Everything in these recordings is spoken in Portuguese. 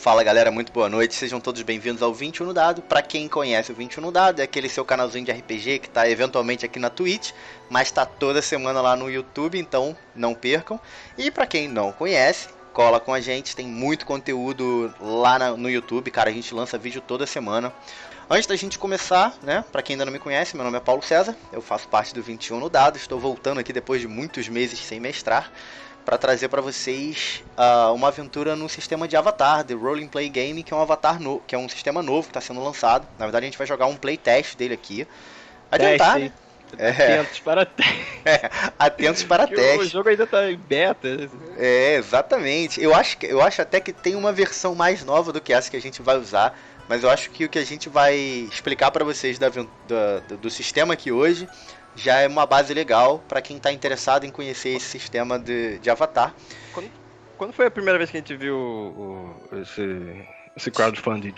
Fala galera, muito boa noite, sejam todos bem-vindos ao 21 no Dado. Pra quem conhece o 21 no Dado, é aquele seu canalzinho de RPG que tá eventualmente aqui na Twitch, mas tá toda semana lá no YouTube, então não percam. E pra quem não conhece, cola com a gente, tem muito conteúdo lá no YouTube, cara, a gente lança vídeo toda semana. Antes da gente começar, né, pra quem ainda não me conhece, meu nome é Paulo César, eu faço parte do 21 no Dado, estou voltando aqui depois de muitos meses sem mestrar, para trazer para vocês uma aventura no sistema de Avatar, The Role Play Game, que é um Avatar que é um sistema novo que está sendo lançado. Na verdade, a gente vai jogar um playtest dele aqui. Adiantar, né? Atentos para teste. Atentos para teste. O jogo ainda está em beta. Exatamente. Eu acho até que tem uma versão mais nova do que essa que a gente vai usar. Mas eu acho que o que a gente vai explicar para vocês do sistema aqui hoje já é uma base legal para quem está interessado em conhecer esse sistema de Avatar. Quando foi a primeira vez que a gente viu esse crowdfunding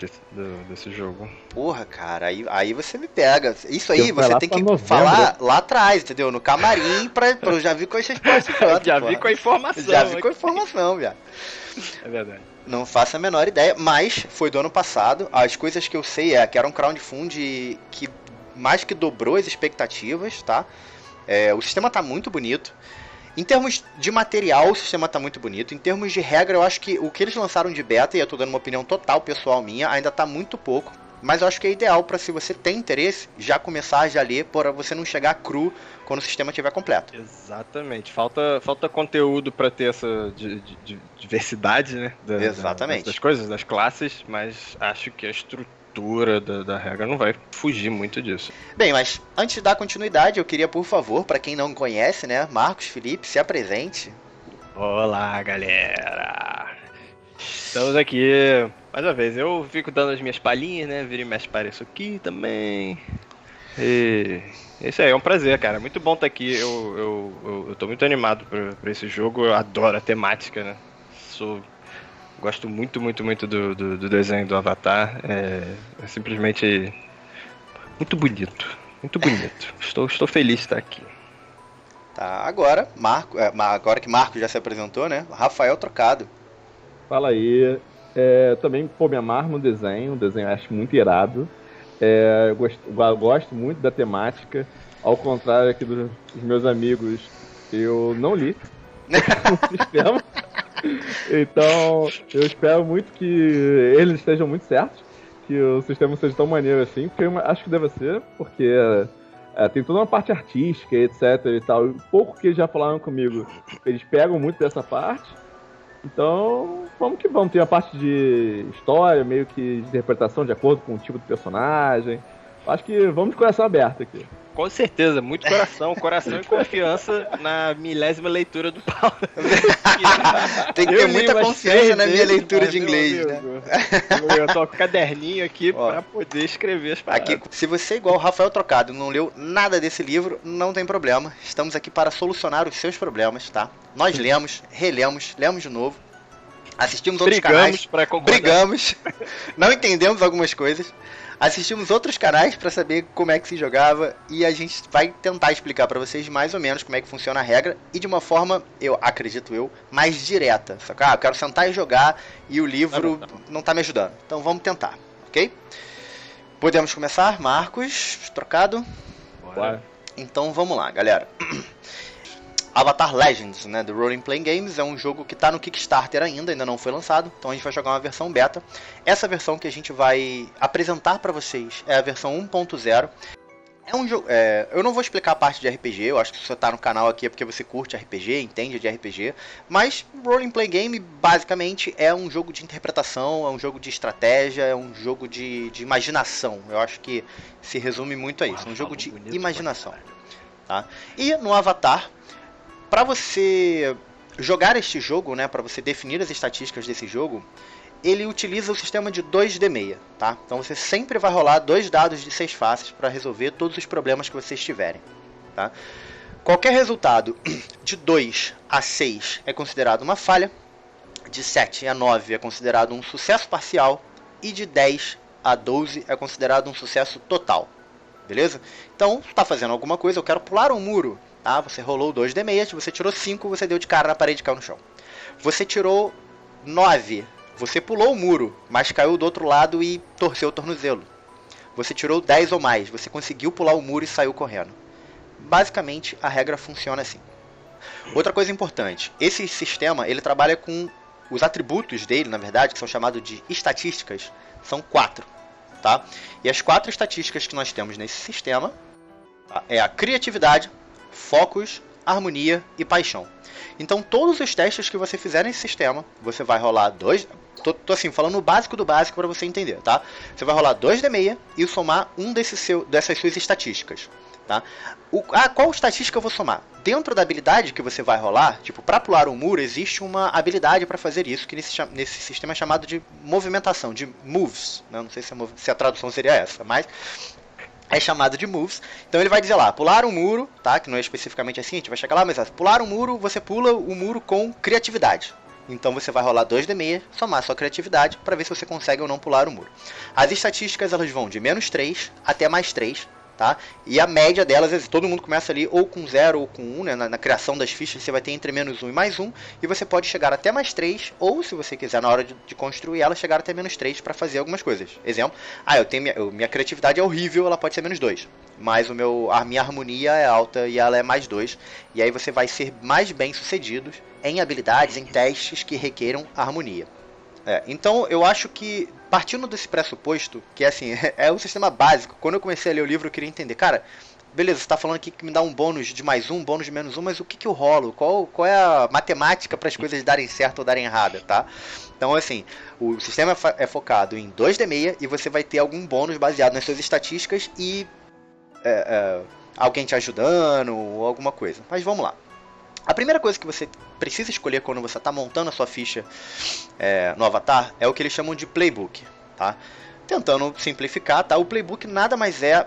desse jogo? Porra, cara, aí você me pega. Isso aí você tem que novembro. falar lá atrás, entendeu? No camarim, pra eu já vi com vocês participando. Já vi com a informação. Já vi com a informação, viado. É verdade. Não faço a menor ideia, mas foi do ano passado. As coisas que eu sei é que era um crowdfunding que mais que dobrou as expectativas, tá? O sistema tá muito bonito. Em termos de material, o sistema tá muito bonito. Em termos de regra, eu acho que o que eles lançaram de beta, e eu tô dando uma opinião total pessoal minha, ainda tá muito pouco. Mas eu acho que é ideal para, se você tem interesse, já começar a já ler, para você não chegar cru quando o sistema estiver completo. Exatamente. Falta conteúdo para ter essa diversidade, né? Exatamente. Das coisas, das classes, mas acho que a estrutura da regra não vai fugir muito disso. Bem, mas antes de dar continuidade, eu queria, por favor, para quem não conhece, né, Marcos Felipe, se apresente. Olá, galera! Estamos aqui mais uma vez. Eu fico dando as minhas palhinhas, né? Vira e mexe, apareço aqui também. E isso aí, é um prazer, cara. Muito bom estar aqui. Eu tô muito animado pra esse jogo. Eu adoro a temática, né? Gosto muito do desenho do Avatar. É simplesmente muito bonito. Muito bonito. Estou feliz de estar aqui. Tá, agora que Marcos já se apresentou, né? Rafael Trocado. Fala aí. Também, me amarro no desenho. O desenho eu acho muito irado. Eu gosto muito da temática. Ao contrário aqui dos meus amigos, eu não li o sistema. Então, eu espero muito que eles estejam muito certos, que o sistema seja tão maneiro assim, porque eu acho que deve ser, porque tem toda uma parte artística, etc e tal. O pouco que eles já falaram comigo, eles pegam muito dessa parte. Então, vamos que vamos. Tem a parte de história, meio que de interpretação de acordo com o tipo de personagem. Acho que vamos de coração aberto aqui. Com certeza, muito coração e confiança na milésima leitura do Paulo. Tem que ter muita confiança na minha leitura de inglês, né? Eu tô com o caderninho aqui pra poder escrever as palavras. Aqui, se você, igual o Rafael Trocado, não leu nada desse livro, não tem problema. Estamos aqui para solucionar os seus problemas, tá? Nós lemos, relemos, lemos de novo. Assistimos outros canais. Brigamos. Não entendemos algumas coisas. Assistimos outros canais para saber como é que se jogava e a gente vai tentar explicar para vocês mais ou menos como é que funciona a regra e de uma forma, acredito mais direta. Só que eu quero sentar e jogar e o livro não tá me ajudando. Então vamos tentar, ok? Podemos começar? Marcos, Trocado? Bora. Então vamos lá, galera. Avatar Legends, né, do Role Playing Games, é um jogo que está no Kickstarter ainda não foi lançado, então a gente vai jogar uma versão beta. Essa versão que a gente vai apresentar para vocês é a versão 1.0. É um jogo, eu não vou explicar a parte de RPG, eu acho que se você está no canal aqui é porque você curte RPG, entende de RPG, mas Role Playing Game basicamente é um jogo de interpretação, é um jogo de estratégia, é um jogo de imaginação. Eu acho que se resume muito a isso, um jogo de imaginação. Tá? E no Avatar, para você jogar este jogo, né, para você definir as estatísticas desse jogo, ele utiliza o sistema de 2D6, tá? Então você sempre vai rolar 2 dados de 6 faces para resolver todos os problemas que vocês tiverem, tá? Qualquer resultado de 2 a 6 é considerado uma falha, de 7 a 9 é considerado um sucesso parcial e de 10 a 12 é considerado um sucesso total, beleza? Então, está fazendo alguma coisa, eu quero pular um muro. Tá? Você rolou 2D6, você tirou 5, você deu de cara na parede e caiu no chão. Você tirou 9, Você pulou o muro, mas caiu do outro lado e torceu o tornozelo. Você tirou 10 ou mais, você conseguiu pular o muro e saiu correndo. Basicamente, a regra funciona assim. Outra coisa importante, esse sistema ele trabalha com os atributos dele, na verdade, que são chamados de estatísticas, são 4. Tá? E as 4 estatísticas que nós temos nesse sistema é a criatividade, focus, harmonia e paixão. Então todos os testes que você fizer nesse sistema, você vai rolar 2... Tô assim, falando o básico do básico para você entender, tá? Você vai rolar 2d6 e somar um dessas suas estatísticas, tá? Qual estatística eu vou somar? Dentro da habilidade que você vai rolar, tipo, para pular um muro, existe uma habilidade para fazer isso, que nesse sistema é chamado de movimentação, de moves, né? Não sei se a tradução seria essa, mas é chamado de moves. Então ele vai dizer lá, pular um muro, tá? Que não é especificamente assim, a gente vai chegar lá, mas pular um muro, você pula o muro com criatividade. Então você vai rolar 2d6, somar sua criatividade para ver se você consegue ou não pular o muro. As estatísticas elas vão de -3 até +3, tá? E a média delas, todo mundo começa ali ou com 0 ou com 1, né? Na criação das fichas você vai ter entre -1 e +1, e você pode chegar até +3, ou se você quiser na hora de construir ela, chegar até -3 para fazer algumas coisas. Exemplo, minha criatividade é horrível, ela pode ser -2, mas a minha harmonia é alta e ela é +2, e aí você vai ser mais bem sucedido em habilidades, em testes que requeram harmonia. Então eu acho que, partindo desse pressuposto, que assim, é um sistema básico, quando eu comecei a ler o livro eu queria entender, cara, beleza, você está falando aqui que me dá um bônus de +1, bônus de -1, mas o que eu rolo? Qual é a matemática para as coisas darem certo ou darem errado, tá? Então assim, o sistema é focado em 2d6 e você vai ter algum bônus baseado nas suas estatísticas e alguém te ajudando ou alguma coisa. Mas vamos lá. A primeira coisa que você precisa escolher quando você está montando a sua ficha no Avatar é o que eles chamam de playbook, tá? Tentando simplificar, tá? O playbook nada mais é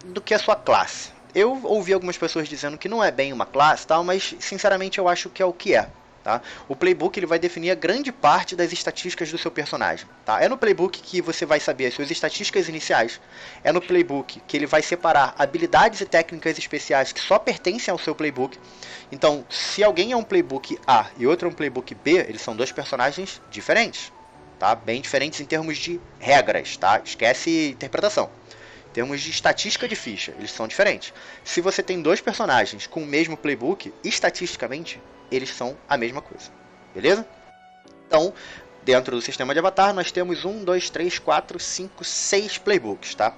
do que a sua classe. Eu ouvi algumas pessoas dizendo que não é bem uma classe, tal, mas sinceramente eu acho que é o que é. Tá? O playbook ele vai definir a grande parte das estatísticas do seu personagem. Tá? É no playbook que você vai saber as suas estatísticas iniciais. É no playbook que ele vai separar habilidades e técnicas especiais que só pertencem ao seu playbook. Então, se alguém é um playbook A e outro é um playbook B, eles são dois personagens diferentes. Tá? Bem diferentes em termos de regras. Tá? Esquece interpretação. Em termos de estatística de ficha, eles são diferentes. Se você tem dois personagens com o mesmo playbook, estatisticamente, eles são a mesma coisa. Beleza? Então, dentro do sistema de Avatar, nós temos 1, 2, 3, 4, 5, 6 playbooks, tá?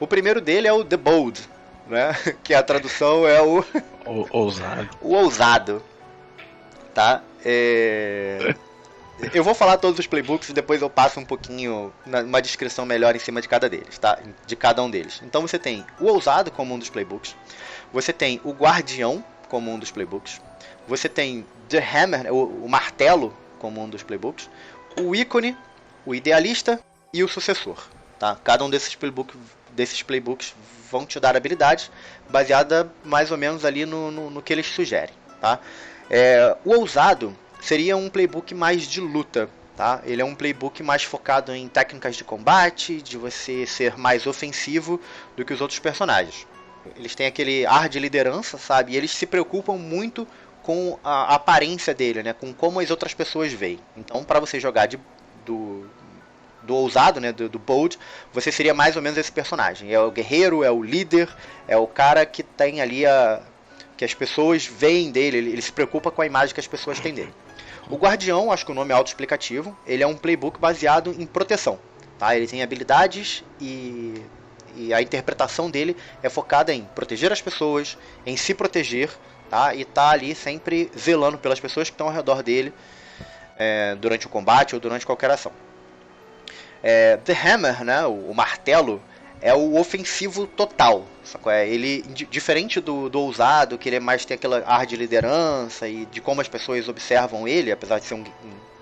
O primeiro dele é o The Bold, né? Que a tradução é o... Ousado. O ousado. Tá? Eu vou falar todos os playbooks e depois eu passo um pouquinho, uma descrição melhor em cima de cada deles, tá? De cada um deles. Então você tem o ousado como um dos playbooks. Você tem o guardião como um dos playbooks. Você tem The Hammer, o martelo, como um dos playbooks. O ícone, o idealista e o sucessor. Tá? Cada um desses playbooks vão te dar habilidades baseada mais ou menos ali no que eles sugerem. Tá? O ousado seria um playbook mais de luta. Tá? Ele é um playbook mais focado em técnicas de combate, de você ser mais ofensivo do que os outros personagens. Eles têm aquele ar de liderança, sabe? E eles se preocupam muito com a aparência dele, né? Com como as outras pessoas veem. Então, para você jogar do ousado, né? Do bold, você seria mais ou menos esse personagem. É o guerreiro, é o líder, é o cara que tem ali que as pessoas veem dele. Ele se preocupa com a imagem que as pessoas têm dele. O guardião, acho que o nome é autoexplicativo. Ele é um playbook baseado em proteção. Tá? Ele tem habilidades e a interpretação dele é focada em proteger as pessoas, em se proteger, tá? E tá ali sempre zelando pelas pessoas que estão ao redor dele durante o combate ou durante qualquer ação. The Hammer, né? O martelo, é o ofensivo total. Ele, diferente do ousado, que ele tem aquela ar de liderança e de como as pessoas observam ele, apesar de ser um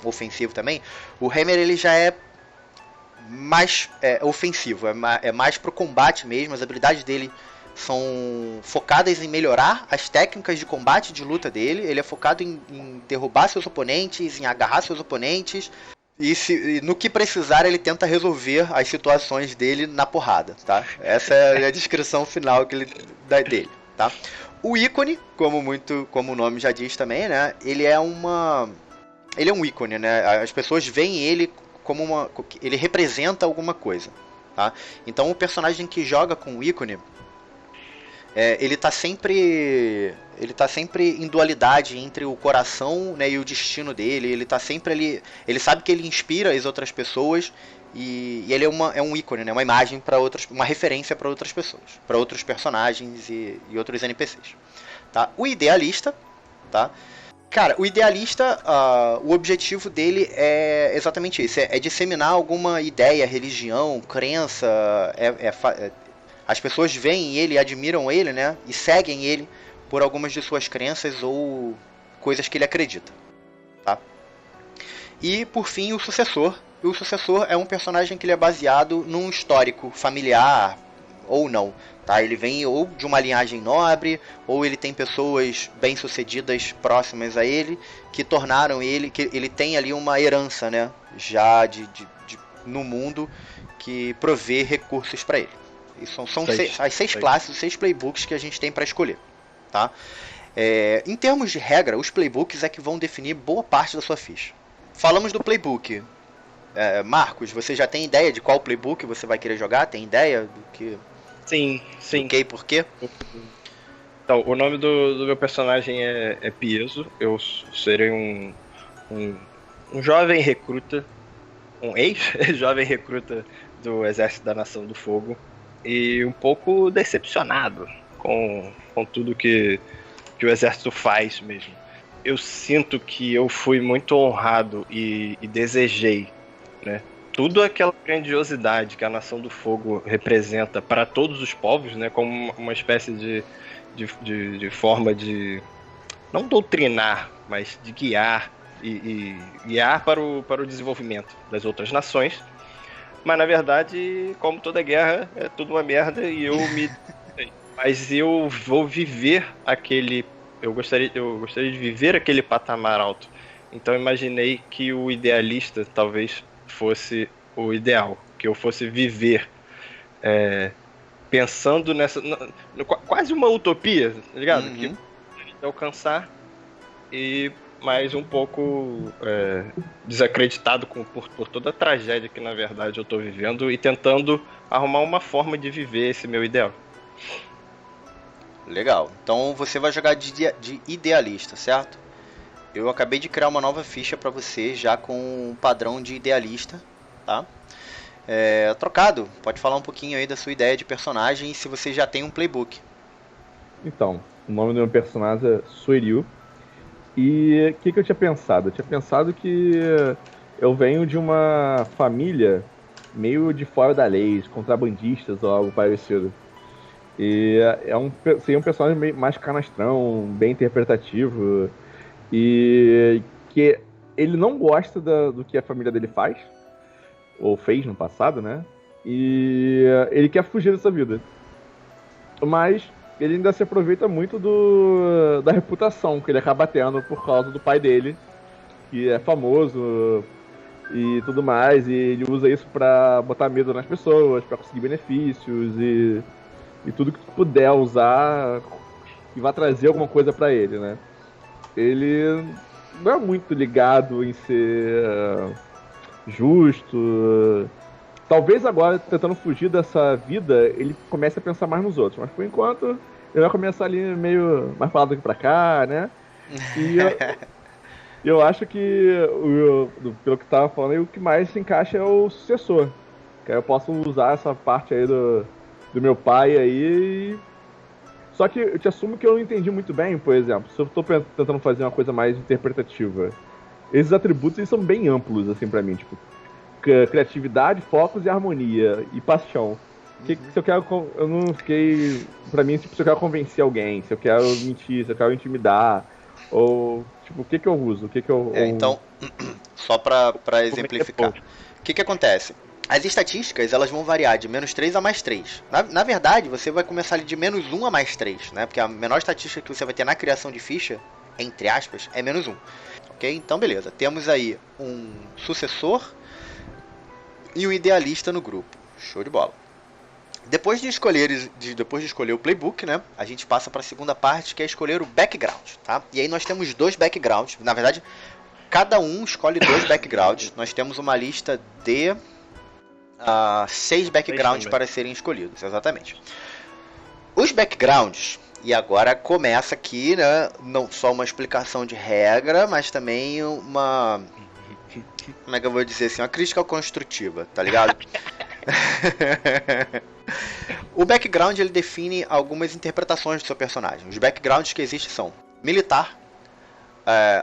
ofensivo também, o Hammer ele já é mais ofensivo, é mais pro combate mesmo. As habilidades dele são focadas em melhorar as técnicas de combate e de luta dele. Ele é focado em derrubar seus oponentes, em agarrar seus oponentes, e no que precisar ele tenta resolver as situações dele na porrada, tá? Essa é a descrição final que ele dá dele, tá? O ícone, como o nome já diz também, né? Ele é ele é um ícone, né? As pessoas veem ele como ele representa alguma coisa, tá? Então o personagem que joga com o ícone, ele tá sempre em dualidade entre o coração, né, e o destino dele. Ele tá sempre ali, ele sabe que ele inspira as outras pessoas e ele é um ícone, né, uma imagem para outras, uma referência para outras pessoas, para outros personagens e outros NPCs, tá? O idealista, tá? Cara, o idealista, o objetivo dele é exatamente isso, é disseminar alguma ideia, religião, crença, as pessoas veem ele, admiram ele, né, e seguem ele por algumas de suas crenças ou coisas que ele acredita, tá? E, por fim, o sucessor. O sucessor é um personagem que ele é baseado num histórico familiar ou não, tá? Ele vem ou de uma linhagem nobre, ou ele tem pessoas bem-sucedidas próximas a ele, que tornaram ele, que ele tem ali uma herança, né, já no mundo, que provê recursos para ele. E são as 6 classes, os 6 playbooks que a gente tem para escolher, tá? Em termos de regra, os playbooks é que vão definir boa parte da sua ficha. Falamos do playbook. Marcos, você já tem ideia de qual playbook você vai querer jogar? Tem ideia do que... Sim. Do que e por quê? Então, o nome do meu personagem é Piezo. Eu serei um jovem recruta, um ex-jovem recruta do Exército da Nação do Fogo, e um pouco decepcionado com tudo que o Exército faz mesmo. Eu sinto que eu fui muito honrado e desejei, né, tudo aquela grandiosidade que a Nação do Fogo representa para todos os povos, né, como uma espécie de forma de não doutrinar, mas de guiar e guiar para o desenvolvimento das outras nações. Mas na verdade, como toda guerra, é tudo uma merda e eu me... Mas eu vou viver aquele... Eu gostaria de viver aquele patamar alto. Então imaginei que o idealista talvez fosse o ideal. Que eu fosse viver pensando nessa... quase uma utopia, tá ligado? Uhum. Que eu alcançar e... mas um pouco desacreditado por toda a tragédia que na verdade eu estou vivendo e tentando arrumar uma forma de viver esse meu ideal. Legal, então você vai jogar de idealista, certo? Eu acabei de criar uma nova ficha para você já com um padrão de idealista, tá? Trocado, pode falar um pouquinho aí da sua ideia de personagem e se você já tem um playbook. Então, o nome do meu personagem é Sueryu. E o que eu tinha pensado? Eu tinha pensado que eu venho de uma família meio de fora da lei, contrabandistas ou algo parecido. E seria um personagem meio mais canastrão, bem interpretativo. E que ele não gosta do que a família dele faz, ou fez no passado, né? E ele quer fugir dessa vida. Mas... ele ainda se aproveita muito da reputação que ele acaba tendo por causa do pai dele, que é famoso e tudo mais, e ele usa isso pra botar medo nas pessoas, pra conseguir benefícios e tudo que puder usar que vai trazer alguma coisa pra ele, né? Ele não é muito ligado em ser justo. Talvez agora, tentando fugir dessa vida, ele comece a pensar mais nos outros. Mas por enquanto, ele vai começar ali meio mais pra lá do que pra cá, né? E eu acho que, pelo que tava falando, o que mais se encaixa é o sucessor. Que aí eu posso usar essa parte aí do meu pai aí. Só que eu te assumo que eu não entendi muito bem, por exemplo, se eu tô tentando fazer uma coisa mais interpretativa. Esses atributos eles são bem amplos, assim, pra mim, tipo... criatividade, focos e harmonia e paixão. Se eu quero, eu não fiquei, pra mim, tipo, se eu quero convencer alguém, se eu quero mentir, se eu quero intimidar, ou tipo, o que eu uso, Então, só pra exemplificar, o que acontece? As estatísticas, elas vão variar de -3 a +3. Na verdade, você vai começar ali de -1 a +3, né? Porque a menor estatística que você vai ter na criação de ficha, entre aspas, é -1. Ok? Então, beleza. Temos aí um sucessor e um idealista no grupo. Show de bola. Depois de escolher o playbook, né, a gente passa para a segunda parte, que é escolher o background, tá? E aí nós temos 2 backgrounds. Na verdade, cada um escolhe 2 backgrounds. Nós temos uma lista de 6 backgrounds para serem escolhidos, exatamente. Os backgrounds, e agora começa aqui, né, não só uma explicação de regra, mas também uma... Como é que eu vou dizer assim? Uma crítica construtiva, tá ligado? O background, ele define algumas interpretações do seu personagem. Os backgrounds que existem são militar,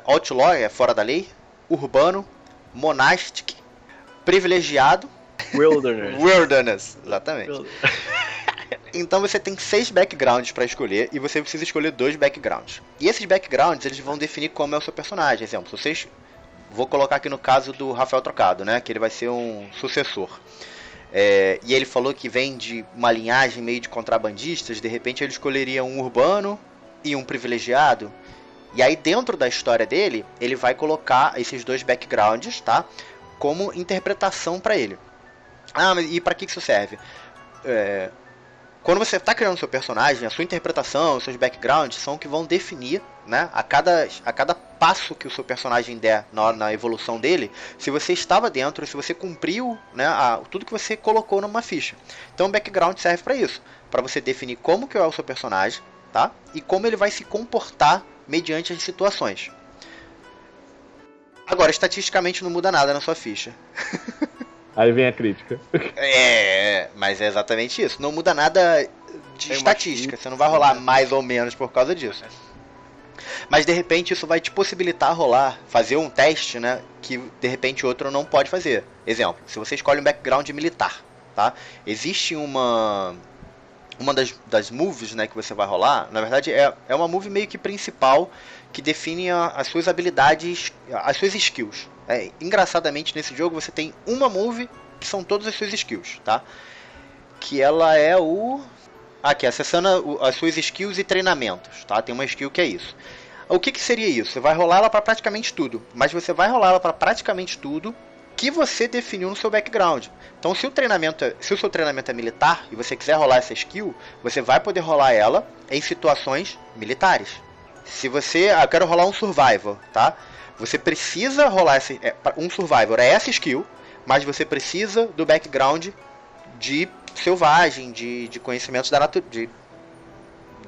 outlaw, é fora da lei, urbano, monastic, privilegiado, wilderness, exatamente. Então você tem 6 backgrounds para escolher e você precisa escolher 2 backgrounds. E esses backgrounds, eles vão definir como é o seu personagem. Exemplo, vocês... Vou colocar aqui no caso do Rafael Trocado, né? Que ele vai ser um sucessor. E ele falou que vem de uma linhagem meio de contrabandistas. De repente ele escolheria um urbano e um privilegiado. E aí dentro da história dele, ele vai colocar esses 2 backgrounds, tá? Como interpretação para ele. Mas e para que isso serve? Quando você está criando seu personagem, a sua interpretação, os seus backgrounds são o que vão definir, né, a cada passo que o seu personagem der na evolução dele, se você estava dentro, se você cumpriu, né, tudo que você colocou numa ficha. Então o background serve para isso, para você definir como que é o seu personagem, tá? E como ele vai se comportar mediante as situações. Agora, estatisticamente não muda nada na sua ficha. Aí vem a crítica. Mas é exatamente isso. Não muda nada de estatística. Você não vai rolar mais ou menos por causa disso. Mas de repente isso vai te possibilitar fazer um teste, né? Que de repente outro não pode fazer. Exemplo, se você escolhe um background militar, tá? Existe uma das moves, né, que você vai rolar. Na verdade é uma move meio que principal que define as suas habilidades, as suas skills. Engraçadamente nesse jogo você tem uma move que são todas as suas skills, tá? Que ela é aqui, acessando as suas skills e treinamentos, tá? Tem uma skill que é isso. O que seria isso? Você vai rolar ela para praticamente tudo, mas você vai rolar ela para praticamente tudo que você definiu no seu background. Então se o seu treinamento é militar e você quiser rolar essa skill, você vai poder rolar ela em situações militares. Se você... eu quero rolar um survival, tá? Você precisa rolar um survival, é essa skill, mas você precisa do background de selvagem, de conhecimentos da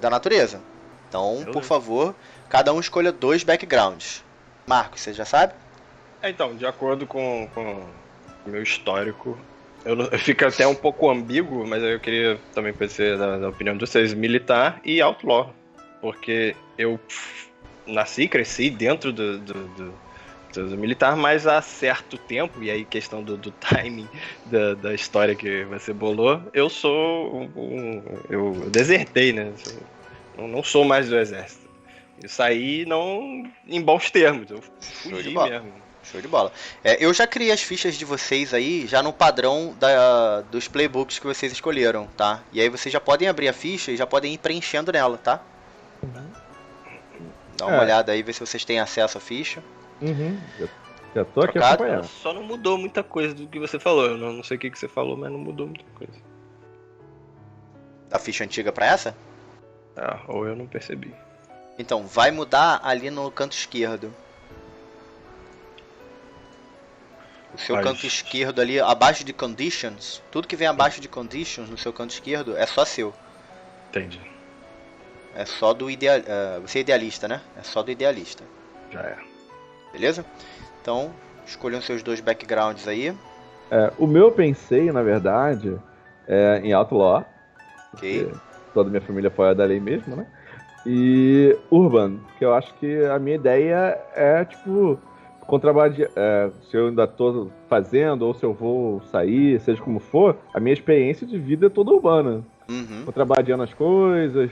natureza. Então, por favor, cada um escolha 2 backgrounds. Marcos, você já sabe? Então, de acordo com o meu histórico, eu fico até um pouco ambíguo, mas eu queria também conhecer da opinião de vocês, militar e outlaw. Porque eu cresci dentro do militar, mas há certo tempo, e aí questão do timing da história que você bolou, eu eu desertei, né? Eu não sou mais do exército. Eu saí em bons termos, eu fugi mesmo. Show de bola. Eu já criei as fichas de vocês aí, já no padrão dos playbooks que vocês escolheram, tá? E aí vocês já podem abrir a ficha e já podem ir preenchendo nela, tá? Dá uma olhada aí, ver se vocês têm acesso à ficha. Já tô aqui acompanhando. Só não mudou muita coisa do que você falou. Eu não sei o que você falou, mas não mudou muita coisa. Da ficha antiga pra essa? Ou eu não percebi. Então, vai mudar ali no canto esquerdo. O seu canto esquerdo ali, abaixo de conditions, tudo que vem abaixo de conditions no seu canto esquerdo é só seu. Entendi. É só do você é idealista, né? É só do idealista. Já é. Beleza? Então, escolham seus 2 backgrounds aí. O meu eu pensei, na verdade, em outlaw. Ok. Toda minha família foi da lei mesmo, né? E urban, que eu acho que a minha ideia é, tipo, contrabandear. Se eu ainda tô fazendo, ou se eu vou sair, seja como for, a minha experiência de vida é toda urbana. Contrabandeando as coisas,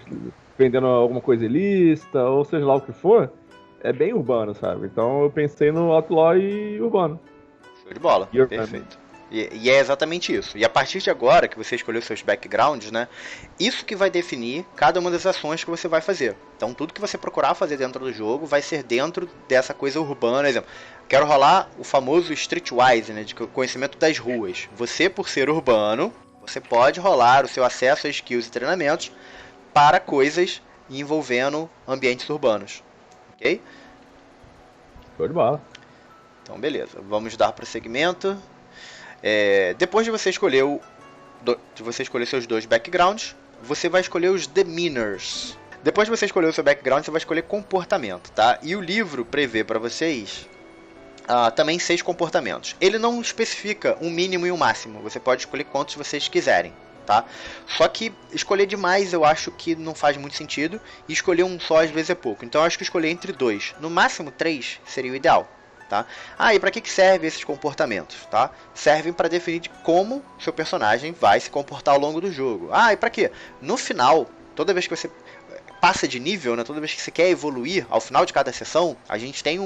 vendendo alguma coisa ilícita, ou seja lá o que for, é bem urbano, sabe? Então eu pensei no outlaw e urbano. Show de bola, perfeito. E é exatamente isso. E a partir de agora, que você escolheu seus backgrounds, né? Isso que vai definir cada uma das ações que você vai fazer. Então tudo que você procurar fazer dentro do jogo vai ser dentro dessa coisa urbana. Por exemplo, quero rolar o famoso Streetwise, né? De conhecimento das ruas. Você, por ser urbano, você pode rolar o seu acesso a skills e treinamentos para coisas envolvendo ambientes urbanos. Ok? Show de bola. Então, beleza. Vamos dar prosseguimento. Depois de você escolher seus 2 backgrounds, você vai escolher os demeanors. Depois de você escolher o seu background, você vai escolher comportamento, tá? E o livro prevê para vocês também 6 comportamentos. Ele não especifica um mínimo e um máximo. Você pode escolher quantos vocês quiserem, tá? Só que escolher demais eu acho que não faz muito sentido. E escolher um só às vezes é pouco. Então eu acho que escolher entre 2, no máximo 3, seria o ideal. Tá? E para que servem esses comportamentos? Tá? Servem para definir como seu personagem vai se comportar ao longo do jogo. E para quê? No final, toda vez que você passa de nível, né, toda vez que você quer evoluir, ao final de cada sessão, a gente tem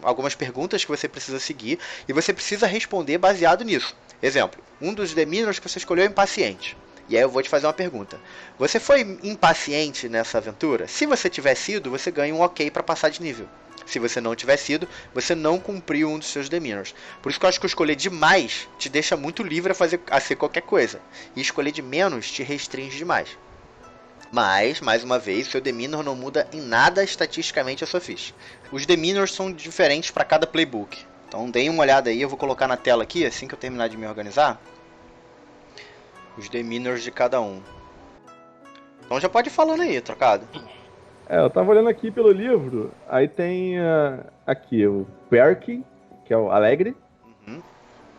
algumas perguntas que você precisa seguir e você precisa responder baseado nisso. Exemplo, um dos demeanors que você escolheu é impaciente. E aí eu vou te fazer uma pergunta. Você foi impaciente nessa aventura? Se você tiver sido, você ganha um ok para passar de nível. Se você não tiver sido, você não cumpriu um dos seus demeanors. Por isso que eu acho que escolher demais te deixa muito livre a ser qualquer coisa. E escolher de menos te restringe demais. Mas, mais uma vez, seu demeanor não muda em nada estatisticamente a sua ficha. Os demeanors são diferentes para cada playbook. Então deem uma olhada aí, eu vou colocar na tela aqui, assim que eu terminar de me organizar. Os demeanors de cada um. Então já pode ir falando aí, trocado. Eu tava olhando aqui pelo livro, aí tem aqui o Perky, que é o alegre. Uhum.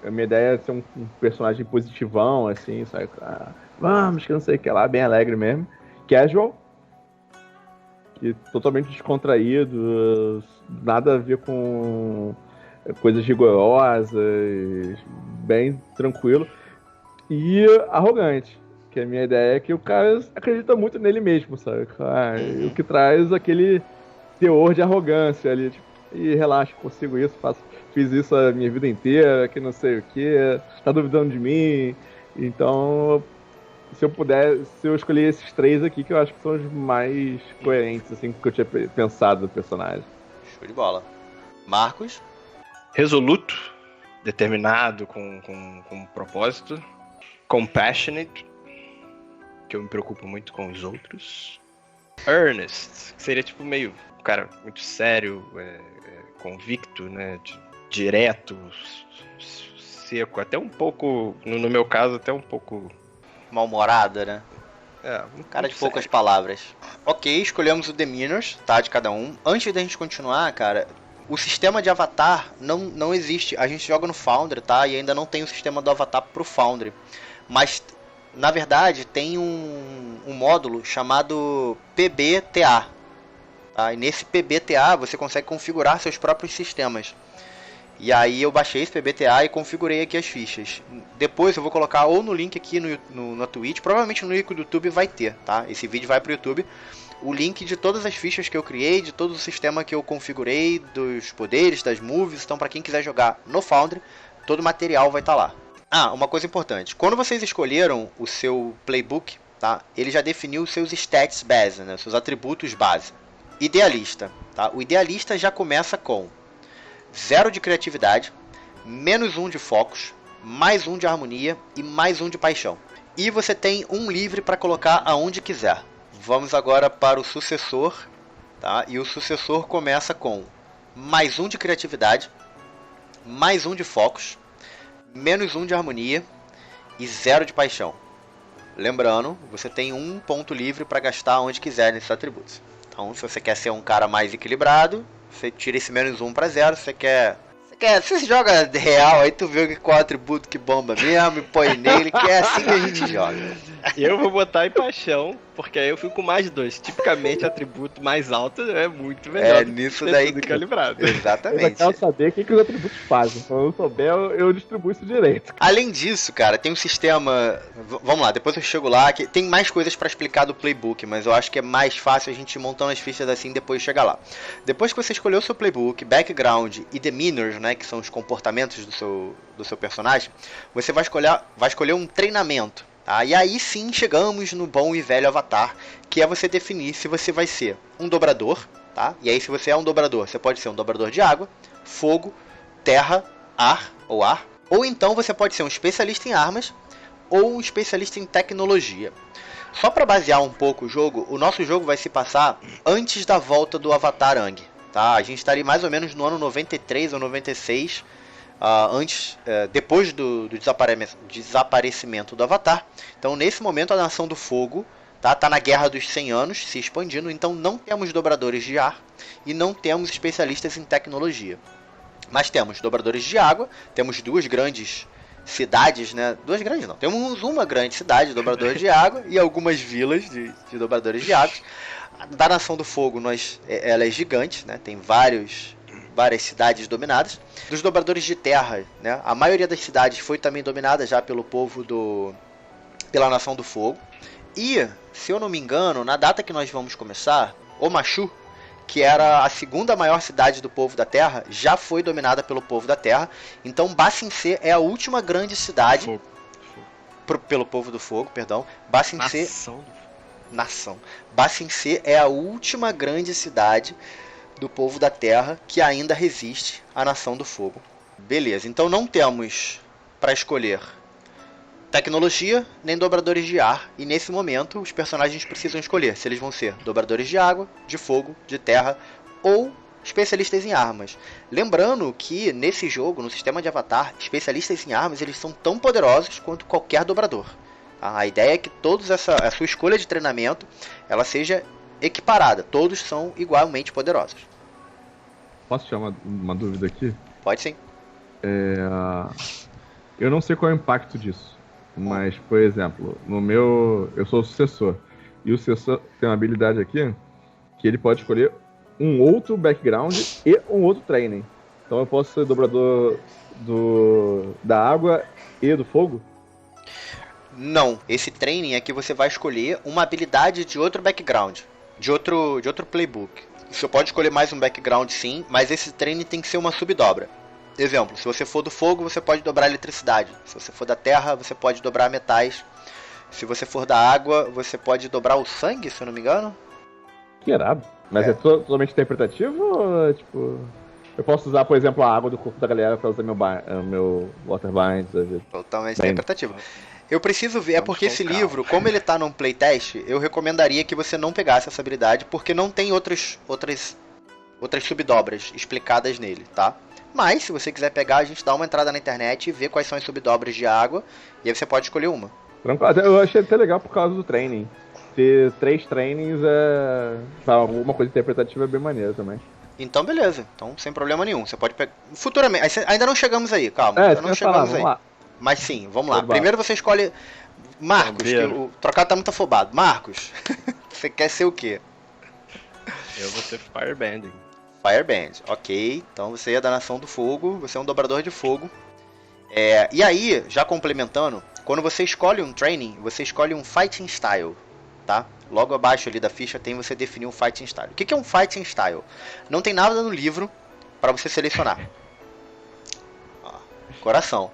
A minha ideia é ser um personagem positivão, assim, sabe? Vamos, que não sei o que lá, bem alegre mesmo. Casual, que totalmente descontraído, nada a ver com coisas rigorosas, bem tranquilo. E arrogante. Que a minha ideia é que o cara acredita muito nele mesmo, sabe? O que traz aquele teor de arrogância ali, tipo, e relaxa, consigo isso, fiz isso a minha vida inteira, que não sei o que, tá duvidando de mim. Então, se eu escolher esses 3 aqui, que eu acho que são os mais coerentes, assim, que eu tinha pensado do personagem. Show de bola. Marcos? Resoluto, determinado, com um propósito. Compassionate, que eu me preocupo muito com os outros. Earnest, que seria tipo meio, cara, muito sério, convicto, né, direto, seco, até um pouco, no meu caso, até um pouco... Mal-humorada, né? Cara de sério. poucas palavras. Ok, escolhemos o demeanors, tá, de cada um. Antes da gente continuar, cara, o sistema de avatar não existe. A gente joga no Foundry, tá, e ainda não tem o sistema do avatar pro Foundry. Mas... na verdade, tem um módulo chamado PBTA. Tá? E nesse PBTA você consegue configurar seus próprios sistemas. E aí eu baixei esse PBTA e configurei aqui as fichas. Depois eu vou colocar ou no link aqui na Twitch, provavelmente no link do YouTube vai ter. Tá? Esse vídeo vai para o YouTube. O link de todas as fichas que eu criei, de todo o sistema que eu configurei, dos poderes, das moves. Então para quem quiser jogar no Foundry, todo o material vai estar lá. Uma coisa importante. Quando vocês escolheram o seu playbook, tá? Ele já definiu os seus stats base, né? Seus atributos base. Idealista, tá? O idealista já começa com 0 de criatividade, -1 de focos, +1 de harmonia e +1 de paixão. E você tem um livre para colocar aonde quiser. Vamos agora para o sucessor, tá? E o sucessor começa com +1 de criatividade, +1 de focos, -1 de harmonia e 0 de paixão. Lembrando, você tem um ponto livre para gastar onde quiser nesses atributos. Então, se você quer ser um cara mais equilibrado, você tira esse -1 para 0. Se você joga real, aí tu vê qual atributo que bomba mesmo e põe nele, que é assim que a gente joga. Eu vou botar em paixão, porque aí eu fico com mais 2. Tipicamente, atributo mais alto é muito melhor. Nisso daí que calibrado. Exatamente. Eu quero saber o que os atributos fazem. Se eu não souber, eu distribuo isso direito. Além disso, cara, tem um sistema... Vamos lá, depois eu chego lá. Que tem mais coisas pra explicar do playbook, mas eu acho que é mais fácil a gente ir montando as fichas assim e depois chegar lá. Depois que você escolheu o seu playbook, background e demeanors, né, que são os comportamentos do seu personagem, você vai escolher um treinamento. Tá? E aí sim chegamos no bom e velho avatar, que é você definir se você vai ser um dobrador, tá? E aí se você é um dobrador, você pode ser um dobrador de água, fogo, terra, ar, ou então você pode ser um especialista em armas ou um especialista em tecnologia. Só para basear um pouco o jogo, o nosso jogo vai se passar antes da volta do Avatar Aang. tá? A gente estaria mais ou menos no ano 93 ou 96, depois do desaparecimento do Avatar. Então, nesse momento, a Nação do Fogo tá na Guerra dos 100 Anos, se expandindo. Então, não temos dobradores de ar e não temos especialistas em tecnologia. Mas temos dobradores de água, temos duas grandes cidades, né? Duas grandes não, temos uma grande cidade de dobradores de água e algumas vilas de dobradores de água. Da Nação do Fogo, ela é gigante, né? Tem várias cidades dominadas. Dos dobradores de terra, né? A maioria das cidades foi também dominada já pelo povo pela Nação do Fogo. E, se eu não me engano, na data que nós vamos começar, Omashu, que era a segunda maior cidade do povo da Terra, já foi dominada pelo povo da Terra. Então, Ba Sing Se é a última grande cidade pelo povo do fogo, perdão. Ba Sing Se nação. Ba Sing Se é a última grande cidade do povo da Terra que ainda resiste à Nação do Fogo. Beleza, então não temos para escolher tecnologia nem dobradores de ar, e nesse momento os personagens precisam escolher se eles vão ser dobradores de água, de fogo, de terra ou especialistas em armas. Lembrando que nesse jogo, no sistema de Avatar, especialistas em armas eles são tão poderosos quanto qualquer dobrador. A ideia é que a sua escolha de treinamento ela seja equiparada, todos são igualmente poderosos. Posso tirar uma dúvida aqui? Pode sim. Eu não sei qual é o impacto disso. Mas, por exemplo, eu sou o sucessor. E o sucessor tem uma habilidade aqui que ele pode escolher um outro background e um outro training. Então eu posso ser dobrador da água e do fogo? Não, esse training é que você vai escolher uma habilidade de outro background, de outro playbook. Você pode escolher mais um background sim, mas esse training tem que ser uma subdobra. Exemplo, se você for do fogo, você pode dobrar a eletricidade. Se você for da terra, você pode dobrar metais. Se você for da água, você pode dobrar o sangue, se eu não me engano. Que irado. Mas é totalmente interpretativo ou, tipo... Eu posso usar, por exemplo, a água do corpo da galera pra usar meu Waterbind? Totalmente interpretativo. Eu preciso ver, porque esse livro, como ele tá num playtest, eu recomendaria que você não pegasse essa habilidade, porque não tem outras subdobras explicadas nele, tá? Mas, se você quiser pegar, a gente dá uma entrada na internet e vê quais são as subdobras de água, e aí você pode escolher uma. Eu achei até legal por causa do training. Ter 3 trainings alguma coisa interpretativa é bem maneiro também. Então, beleza. Então, sem problema nenhum. Você pode pegar... Futuramente. Ainda não chegamos aí, calma. Ainda não chegamos aí. Lá. Mas sim, vamos lá. Primeiro você escolhe... Marcos, que o trocado tá muito afobado. Marcos, você quer ser o quê? Eu vou ser Fireband. Fireband, ok. Então você é da Nação do Fogo, você é um dobrador de fogo. E aí, já complementando, quando você escolhe um training, você escolhe um Fighting Style, tá? Logo abaixo ali da ficha tem você definir um Fighting Style. O que é um Fighting Style? Não tem nada no livro para você selecionar. Coração.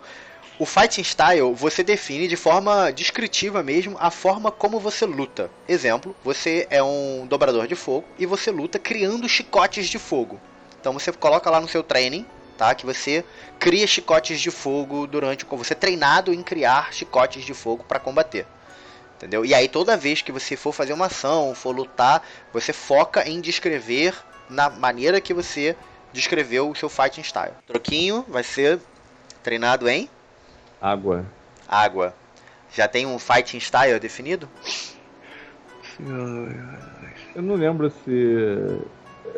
O Fighting Style você define de forma descritiva mesmo a forma como você luta. Exemplo, você é um dobrador de fogo e você luta criando chicotes de fogo. Então você coloca lá no seu training, tá? Que você cria chicotes de fogo você é treinado em criar chicotes de fogo para combater. Entendeu? E aí toda vez que você for fazer uma ação, for lutar, você foca em descrever na maneira que você descreveu o seu Fighting Style. Troquinho vai ser treinado em Água. Já tem um Fighting Style definido? Eu não lembro se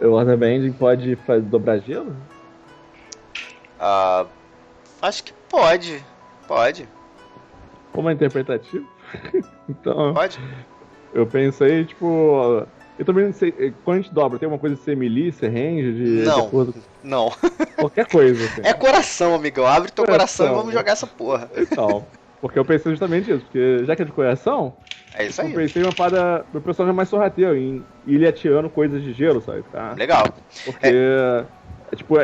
o Waterbending pode dobrar gelo? Acho que pode. Como é interpretativo? Então, pode. Eu pensei, tipo... Eu também não sei, quando a gente dobra, tem uma coisa de ser melee, ser range? Não. Qualquer coisa. Assim. É coração, amigão. Abre teu coração e vamos jogar essa porra. Então, porque eu pensei justamente isso, porque já que é de coração, é isso aí. Eu pensei uma parada do personagem mais sorrateiro, em ele atirando coisas de gelo, sabe? Tá? Legal. Porque,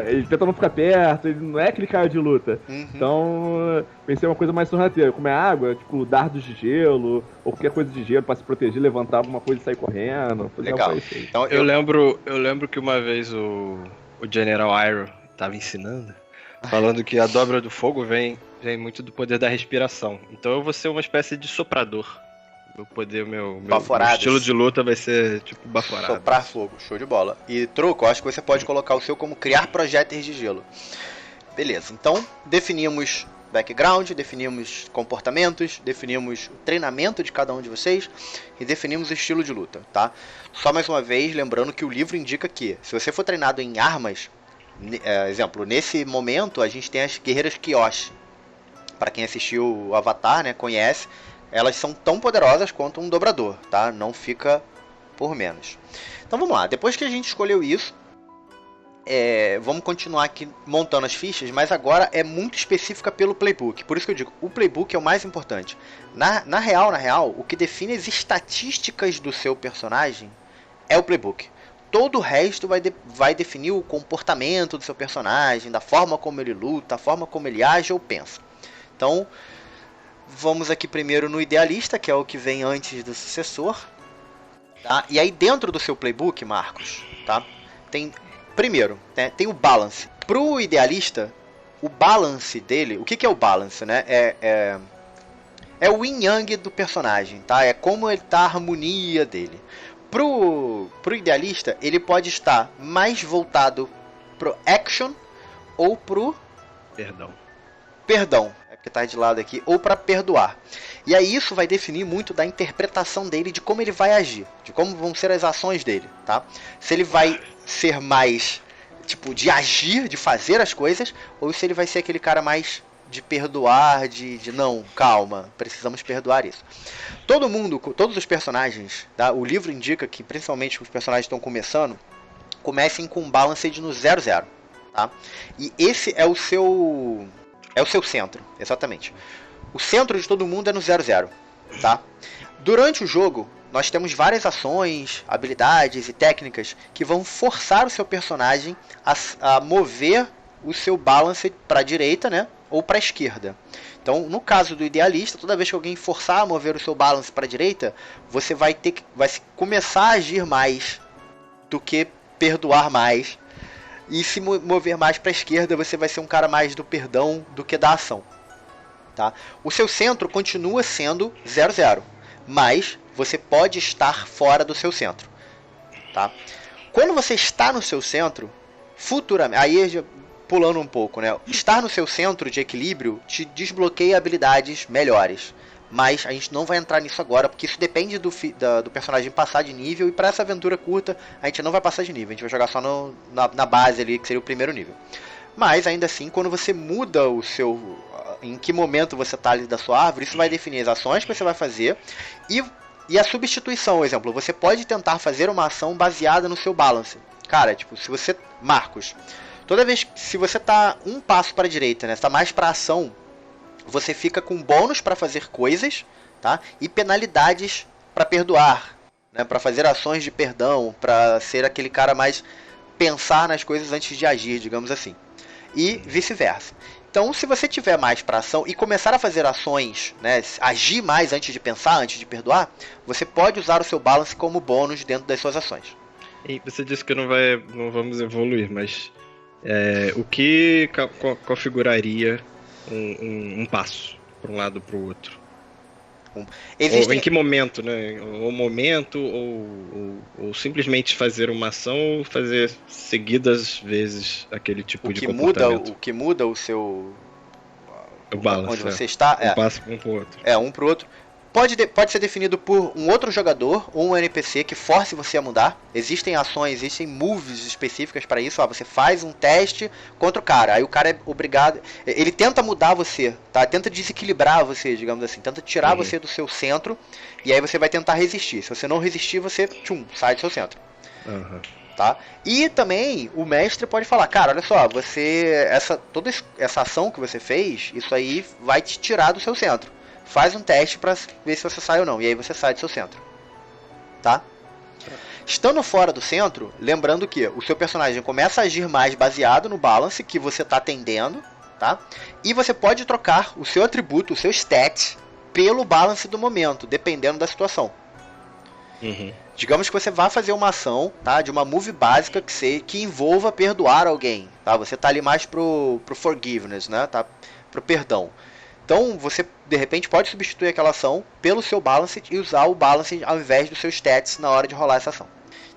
ele tenta não ficar perto, ele não é aquele cara de luta. Uhum. Então, pensei uma coisa mais sorrateira, como é água, tipo dardos de gelo, ou qualquer coisa de gelo pra se proteger, levantar alguma coisa e sair correndo. Legal. Então, eu lembro que uma vez o General Iroh tava ensinando, falando que a dobra do fogo vem muito do poder da respiração. Então eu vou ser uma espécie de soprador. Meu poder, meu Baforadas. estilo de luta vai ser tipo baforado. Soprar fogo, show de bola. E truco, eu acho que você pode colocar o seu como criar projéteis de gelo. Beleza, então definimos background, definimos comportamentos, definimos o treinamento de cada um de vocês e definimos o estilo de luta, tá? Só mais uma vez, lembrando que o livro indica que se você for treinado em armas, exemplo, nesse momento a gente tem as guerreiras Kyoshi. Para quem assistiu o Avatar, né, conhece, elas são tão poderosas quanto um dobrador, tá? Não fica por menos. Então vamos lá, depois que a gente escolheu isso, vamos continuar aqui montando as fichas, mas agora é muito específica pelo playbook. Por isso que eu digo, o playbook é o mais importante. Na real, o que define as estatísticas do seu personagem é o playbook. Todo o resto vai definir o comportamento do seu personagem, da forma como ele luta, a forma como ele age ou pensa. Então, vamos aqui primeiro no idealista, que é o que vem antes do sucessor. Tá? E aí dentro do seu playbook, Marcos, tá? Primeiro, né, tem o balance. Pro idealista, o balance dele, o que é o balance, né? É o yin yang do personagem, tá? É como ele tá a harmonia dele. Pro idealista, ele pode estar mais voltado pro action ou pro perdão, é porque tá de lado aqui, ou para perdoar. E aí isso vai definir muito da interpretação dele, de como ele vai agir, de como vão ser as ações dele, tá? Se ele vai ser mais, tipo, de agir, de fazer as coisas, ou se ele vai ser aquele cara mais de perdoar, de não, calma, precisamos perdoar isso. Todos os personagens, tá? O livro indica que, principalmente os personagens que estão começando, comecem com um balanced no 0-0, tá? E esse é o seu centro, exatamente. O centro de todo mundo é no 0-0, tá? Durante o jogo, nós temos várias ações, habilidades e técnicas que vão forçar o seu personagem a mover o seu balance para a direita, né? Ou para a esquerda. Então, no caso do idealista, toda vez que alguém forçar a mover o seu balance para a direita, você vai começar a agir mais do que perdoar mais. E se mover mais para a esquerda, você vai ser um cara mais do perdão do que da ação. Tá? O seu centro continua sendo 0-0, mas você pode estar fora do seu centro. Tá? Quando você está no seu centro, futuramente, aí pulando um pouco, né? Estar no seu centro de equilíbrio te desbloqueia habilidades melhores. Mas a gente não vai entrar nisso agora, porque isso depende do personagem passar de nível. E para essa aventura curta, a gente não vai passar de nível. A gente vai jogar só na base ali, que seria o primeiro nível. Mas ainda assim, quando você muda o seu... em que momento você está ali da sua árvore, isso vai definir as ações que você vai fazer. E a substituição, por exemplo, você pode tentar fazer uma ação baseada no seu balance. Cara, tipo, se você... Marcos, toda vez que se você tá um passo para a direita, né, está mais para ação, você fica com bônus para fazer coisas, tá? E penalidades para perdoar, né? Para fazer ações de perdão, para ser aquele cara mais pensar nas coisas antes de agir, digamos assim. E vice-versa. Então, se você tiver mais para ação e começar a fazer ações, né, agir mais antes de pensar, antes de perdoar, você pode usar o seu balance como bônus dentro das suas ações. E você disse que não vamos evoluir, mas o que configuraria um passo para um lado para o outro? Ou em que momento, né? O momento, ou simplesmente fazer uma ação, ou fazer seguidas vezes aquele tipo de comportamento. O que muda o seu... O balance, onde você está... Um passo para um para o outro. Um para o outro. Pode ser definido por um outro jogador ou um NPC que force você a mudar. Existem ações, existem moves específicas para isso. Você faz um teste contra o cara. Aí o cara é obrigado... Ele tenta mudar você, tá? Tenta desequilibrar você, digamos assim. Tenta tirar você do seu centro. E aí você vai tentar resistir. Se você não resistir, você sai do seu centro. Tá? E também o mestre pode falar, cara, olha só, toda essa ação que você fez, isso aí vai te tirar do seu centro. Faz um teste para ver se você sai ou não. E aí você sai do seu centro. Tá? Estando fora do centro, lembrando que o seu personagem começa a agir mais baseado no balance que você está atendendo. Tá? E você pode trocar o seu atributo, o seu stat, pelo balance do momento, dependendo da situação. Digamos que você vai fazer uma ação, tá, de uma move básica que envolva perdoar alguém. Tá? Você está ali mais pro forgiveness, né? Tá? Pro perdão. Então você de repente pode substituir aquela ação pelo seu Balanced e usar o Balanced ao invés dos seus stats na hora de rolar essa ação.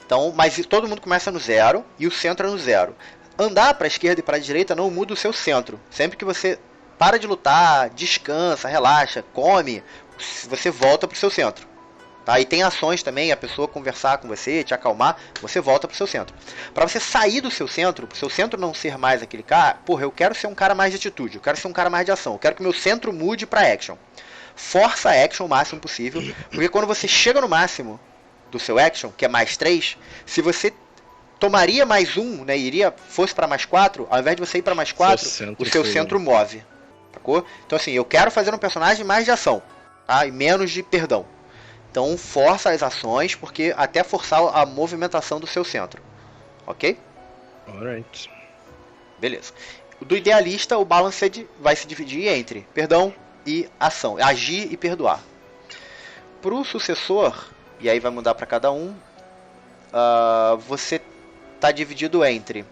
Então, mas todo mundo começa no 0 e o centro é no 0. Andar para a esquerda e para a direita não muda o seu centro. Sempre que você para de lutar, descansa, relaxa, come, você volta para o seu centro. Tá? E tem ações também, a pessoa conversar com você, te acalmar, você volta para o seu centro. Para você sair do seu centro, para o seu centro não ser mais aquele cara, porra, eu quero ser um cara mais de atitude, eu quero ser um cara mais de ação, eu quero que meu centro mude para action. Força a action o máximo possível, porque quando você chega no máximo do seu action, que é mais 3, se você tomaria mais 1, né, fosse para mais 4, ao invés de você ir para mais 4, o seu centro move. Sacou? Então assim, eu quero fazer um personagem mais de ação, tá? E menos de perdão. Então força as ações, porque até forçar a movimentação do seu centro. Ok? Alright. Beleza. Do idealista, o Balanced vai se dividir entre perdão e ação. Agir e perdoar. Pro sucessor, e aí vai mudar para cada um, você está dividido entre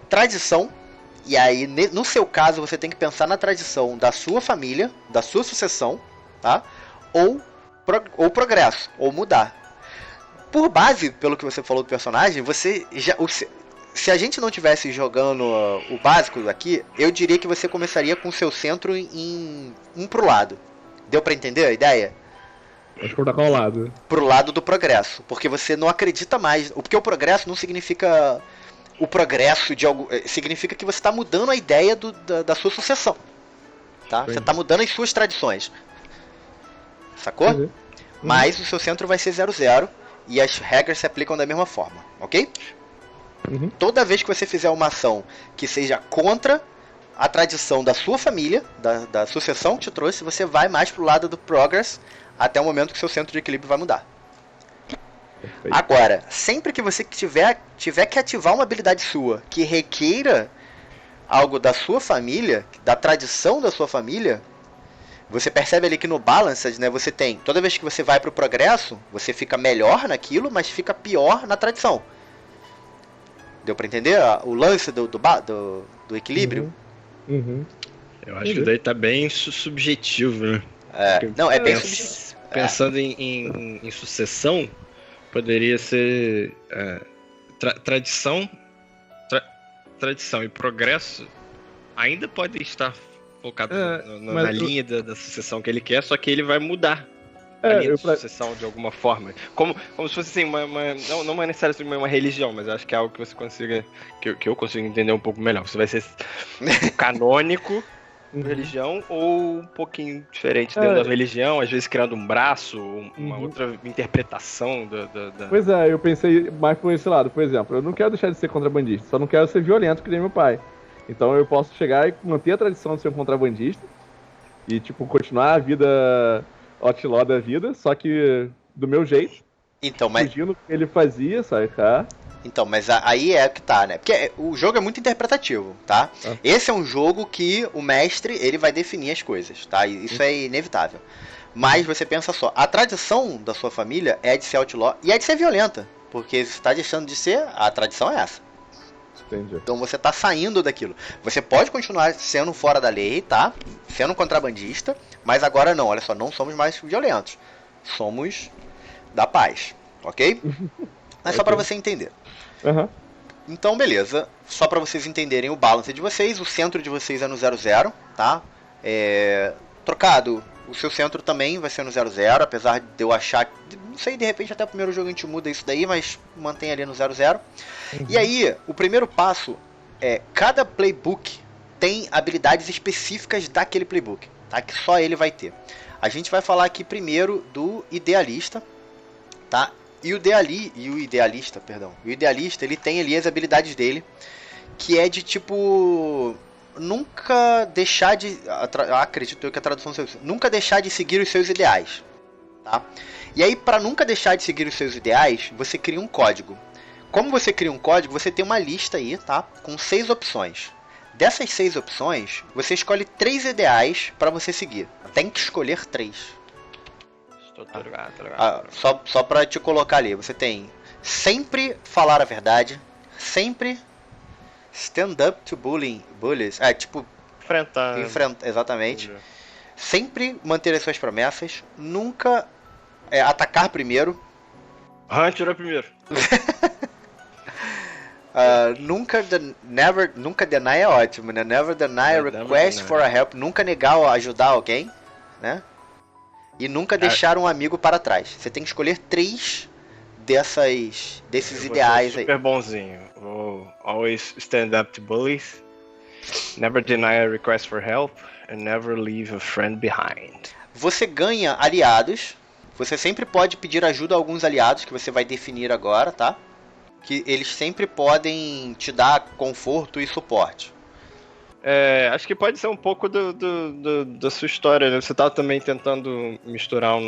tradição, e aí no seu caso você tem que pensar na tradição da sua família, da sua sucessão, tá? Ou progresso, ou mudar. Por base, pelo que você falou do personagem, você já, se a gente não tivesse jogando o básico aqui, eu diria que você começaria com o seu centro em um pro lado. Deu para entender a ideia? Acho que qual lado? Pro lado do progresso, porque você não acredita mais. Porque o progresso não significa o progresso de algo, significa que você está mudando a ideia da sua sucessão, tá? Você está mudando as suas tradições, sacou? Uhum. Mas o seu centro vai ser 0-0 e as regras se aplicam da mesma forma, ok? Uhum. Toda vez que você fizer uma ação que seja contra a tradição da sua família, da sucessão que te trouxe, você vai mais pro lado do progress até o momento que seu centro de equilíbrio vai mudar. Perfeito. Agora, sempre que você tiver que ativar uma habilidade sua que requeira algo da sua família, da tradição da sua família, você percebe ali que no Balanced, né, você tem, toda vez que você vai pro progresso, você fica melhor naquilo, mas fica pior na tradição. Deu pra entender o lance do equilíbrio? Uhum. Uhum. Eu acho que daí tá bem subjetivo, né? Não, é bem subjetivo. Pensando em sucessão, poderia ser tradição e progresso ainda pode estar focado na linha da sucessão que ele quer, só que ele vai mudar a linha de sucessão de alguma forma. Como se fosse assim, não necessariamente uma religião, mas acho que é algo que você consiga, que eu consigo entender um pouco melhor. Você vai ser canônico religião ou um pouquinho diferente dentro da religião, às vezes criando um braço, uma outra interpretação da... Pois é, eu pensei mais por esse lado. Por exemplo, eu não quero deixar de ser contrabandista, só não quero ser violento que nem meu pai. Então eu posso chegar e manter a tradição de ser um contrabandista e, tipo, continuar a vida outlaw da vida, só que do meu jeito, então, mas... fugindo do que ele fazia, sabe, tá? Então, mas aí é que tá, né? Porque o jogo é muito interpretativo, tá? Esse é um jogo que o mestre, ele vai definir as coisas, tá? Isso é inevitável. Mas você pensa só, a tradição da sua família é de ser outlaw e é de ser violenta. Porque você tá deixando de ser, a tradição é essa. Entendi. Então você tá saindo daquilo. Você pode continuar sendo fora da lei, tá? Sendo um contrabandista, mas agora não, olha só, não somos mais violentos. Somos da paz, ok? Mas só pra você entender. Uhum. Então, beleza. Só para vocês entenderem o balance de vocês, o centro de vocês é no 0-0, tá? Trocado, o seu centro também vai ser no 0-0, apesar de eu achar... Não sei, de repente até o primeiro jogo a gente muda isso daí, mas mantém ali no 0-0. E aí, o primeiro passo é... Cada playbook tem habilidades específicas daquele playbook, tá? Que só ele vai ter. A gente vai falar aqui primeiro do idealista, tá? E o idealista, ele tem ali as habilidades dele, que é de tipo... Nunca deixar de... Acredito eu que a tradução seja isso. Nunca deixar de seguir os seus ideais, tá? E aí, para nunca deixar de seguir os seus ideais, você cria um código. Como você cria um código, você tem uma lista aí, tá? Com 6 opções. Dessas 6 opções, você escolhe 3 ideais para você seguir. Tem que escolher 3. Só pra te colocar ali, você tem sempre falar a verdade, sempre stand up to bullies, tipo, enfrentar. Exatamente. Sempre manter as suas promessas. Nunca atacar primeiro. Hunt era primeiro. Nunca deny é ótimo, né? Never deny a request for a help. Nunca negar ou ajudar alguém, né? E nunca deixar um amigo para trás. Você tem que escolher 3 desses ideais aí. Super bonzinho. Vou always stand up to bullies. Never deny a request for help. And never leave a friend behind. Você ganha aliados. Você sempre pode pedir ajuda a alguns aliados que você vai definir agora, tá? Que eles sempre podem te dar conforto e suporte. Acho que pode ser um pouco da sua história, né? Você tá também tentando misturar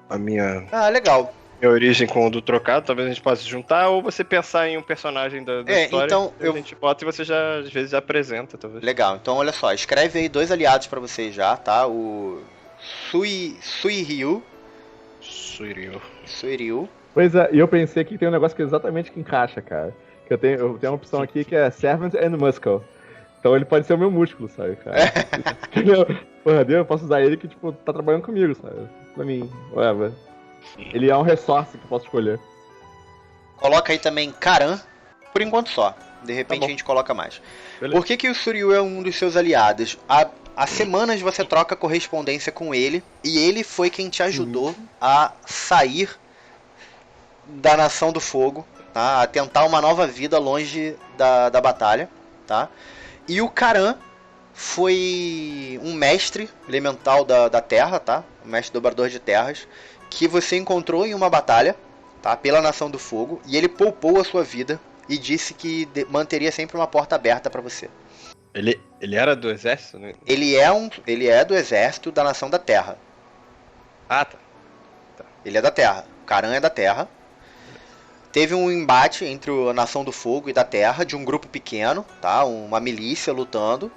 a minha legal. Minha origem com o do trocado, talvez a gente possa juntar, ou você pensar em um personagem da história, então a gente bota e você já, às vezes, já apresenta, talvez. Legal, então olha só, escreve aí 2 aliados pra vocês já, tá? O Suiryu. Pois é, e eu pensei que tem um negócio que exatamente que encaixa, cara. Que eu tenho uma opção aqui que é Servant and Muscle. Então ele pode ser o meu músculo, sabe, cara? Porra, eu posso usar ele que, tipo, tá trabalhando comigo, sabe? Pra mim, whatever. Ele é um resource que eu posso escolher. Coloca aí também Karan, por enquanto só. De repente a gente coloca mais. Beleza. Por que o Suryu é um dos seus aliados? Há semanas você troca correspondência com ele, e ele foi quem te ajudou a sair da Nação do Fogo, tá? A tentar uma nova vida longe da batalha, tá? E o Karan foi um mestre elemental da Terra, tá? Um mestre dobrador de terras, que você encontrou em uma batalha, tá? Pela Nação do Fogo, e ele poupou a sua vida e disse que manteria sempre uma porta aberta para você. Ele era do exército, né? Ele é do exército da Nação da Terra. Ah, tá. Ele é da Terra. O Karan é da Terra. Teve um embate entre a Nação do Fogo e da Terra, de um grupo pequeno, tá? Uma milícia lutando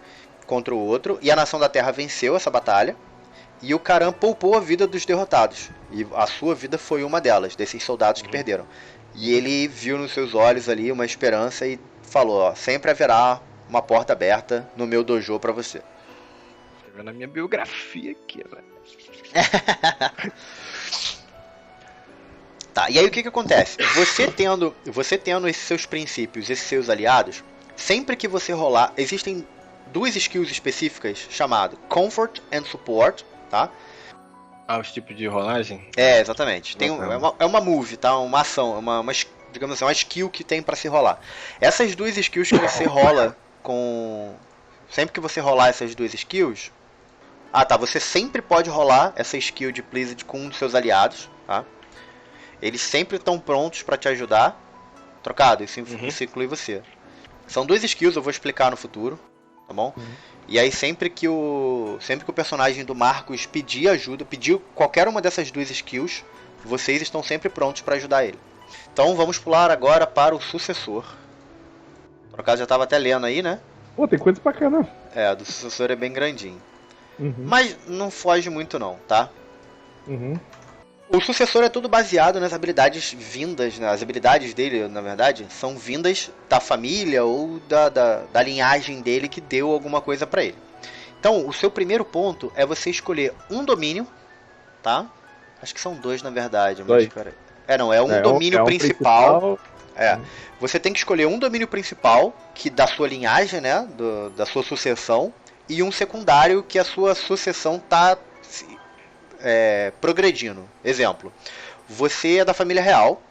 contra o outro, e a Nação da Terra venceu essa batalha. E o Karan poupou a vida dos derrotados. E a sua vida foi uma delas, desses soldados que perderam. E ele viu nos seus olhos ali uma esperança e falou, ó, sempre haverá uma porta aberta no meu dojo pra você. Escrevendo na minha biografia aqui, velho. Tá, e aí o que acontece? Você tendo esses seus princípios, esses seus aliados, sempre que você rolar, existem 2 skills específicas chamadas Comfort and Support, tá? Os tipos de rolagem? Exatamente. É uma move, tá? Uma ação, digamos assim, uma skill que tem pra se rolar. Essas 2 skills que você rola sempre que você rolar essas 2 skills... você sempre pode rolar essa skill de Pleased com um dos seus aliados, tá? Eles sempre estão prontos pra te ajudar. Trocado, isso inclui você. São 2 skills, eu vou explicar no futuro, tá bom? E aí sempre que o personagem do Marcos pedir ajuda, pedir qualquer uma dessas 2 skills, vocês estão sempre prontos para ajudar ele. Então vamos pular agora para o sucessor. No caso já estava até lendo aí, né? Pô, tem coisa bacana. Do sucessor é bem grandinho. Mas não foge muito não, tá? O sucessor é tudo baseado nas habilidades vindas, né? As habilidades dele, na verdade, são vindas da família ou da linhagem dele que deu alguma coisa pra ele. Então, o seu primeiro ponto é você escolher um domínio, tá? Acho que são 2 na verdade, mas peraí. É um domínio principal. Você tem que escolher um domínio principal, que da sua linhagem, né? Da sua sucessão, e um secundário que a sua sucessão tá progredindo. Exemplo, você é da família real,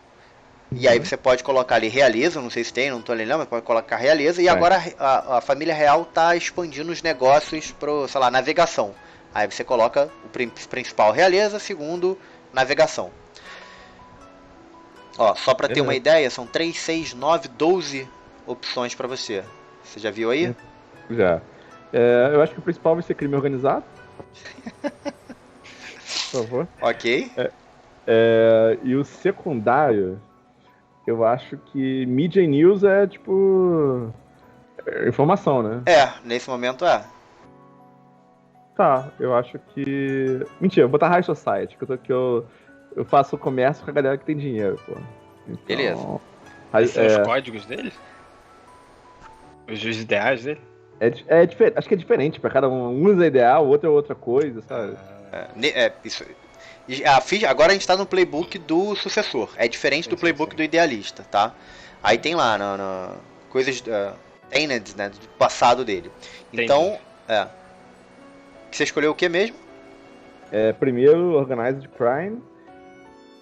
e aí você pode colocar ali realeza, não sei se tem, não tô lembrando, mas pode colocar realeza, e agora a família real tá expandindo os negócios pro, sei lá, navegação. Aí você coloca o principal realeza, segundo navegação. Ó, só pra ter uma ideia, são 3, 6, 9, 12 opções pra você. Você já viu aí? Já. Eu acho que o principal vai ser crime organizado. Por favor. Ok. E o secundário, eu acho que Media e News é tipo informação, né? Nesse momento é. Tá, eu acho que... Mentira, vou botar High Society, que eu faço comércio com a galera que tem dinheiro, pô. Então, beleza. São os códigos dele? Os ideais dele? Acho que é diferente pra cada um. Um usa ideal, o outro é outra coisa, sabe? Isso. Agora a gente tá no playbook do sucessor. É diferente do playbook do idealista, tá? Aí tem lá coisas Tainted, né, do passado dele. Então, você escolheu o que mesmo? Primeiro Organized Crime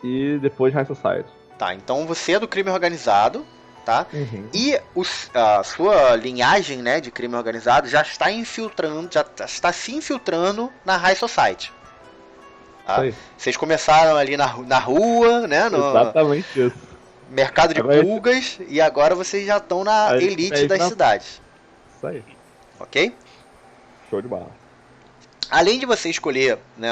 e depois High Society. Tá, então você é do crime organizado, tá? Uhum. E a sua linhagem, né, de crime organizado já está se infiltrando na High Society. Tá? Vocês começaram ali na rua, né? Exatamente isso. Mercado de pulgas, e agora vocês já estão na elite das cidades. Isso aí. Ok? Show de bola. Além de você escolher, né,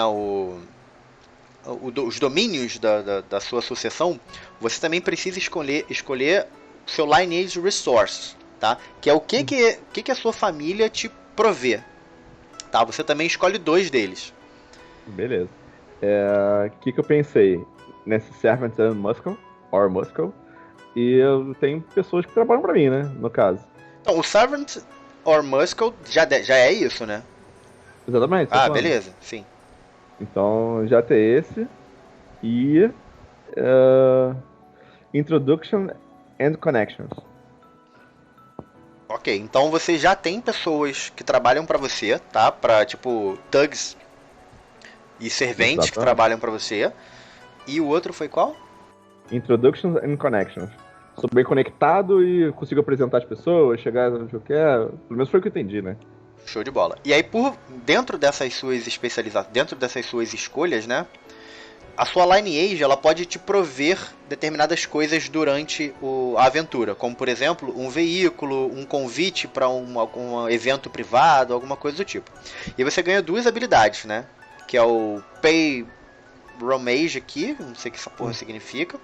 os domínios da sua sucessão, você também precisa escolher o seu Lineage Resource, tá? Que é o que a sua família te provê. Tá? Você também escolhe 2 deles. Beleza. O que eu pensei? Nesse Servant and Muscle, e eu tenho pessoas que trabalham pra mim, né? No caso. Então, o Servant or Muscle já é isso, né? Exatamente. Beleza, sim. Então, já tem esse. E Introduction and Connections. Ok, então você já tem pessoas que trabalham pra você, tá? Pra, tipo, thugs e serventes que trabalham pra você. E o outro foi qual? Introductions and Connections. Sou bem conectado e consigo apresentar as pessoas, chegar onde eu quero. Pelo menos foi o que eu entendi, né? Show de bola. E aí, dentro dessas suas especializações, dentro dessas suas escolhas, né? A sua lineage, ela pode te prover determinadas coisas durante a aventura. Como, por exemplo, um veículo, um convite para um evento privado, alguma coisa do tipo. E você ganha 2 habilidades, né? Que é o Pay Romage aqui, não sei o que essa porra significa.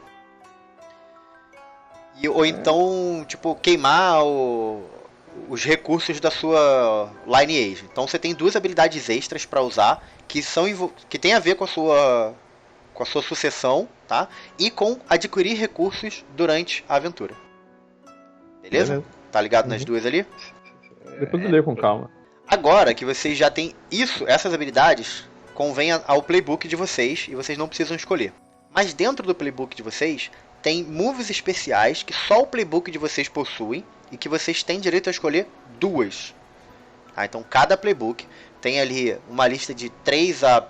Ou então, tipo, queimar os recursos da sua lineage. Então você tem 2 habilidades extras para usar que tem a ver com a sua sucessão, tá? E com adquirir recursos durante a aventura. Beleza? Tá ligado nas 2 ali? Depois eu leio com calma. Agora que vocês já têm essas habilidades, convém ao playbook de vocês e vocês não precisam escolher. Mas dentro do playbook de vocês tem moves especiais que só o playbook de vocês possui e que vocês têm direito a escolher 2. Então cada playbook tem ali uma lista de 3 a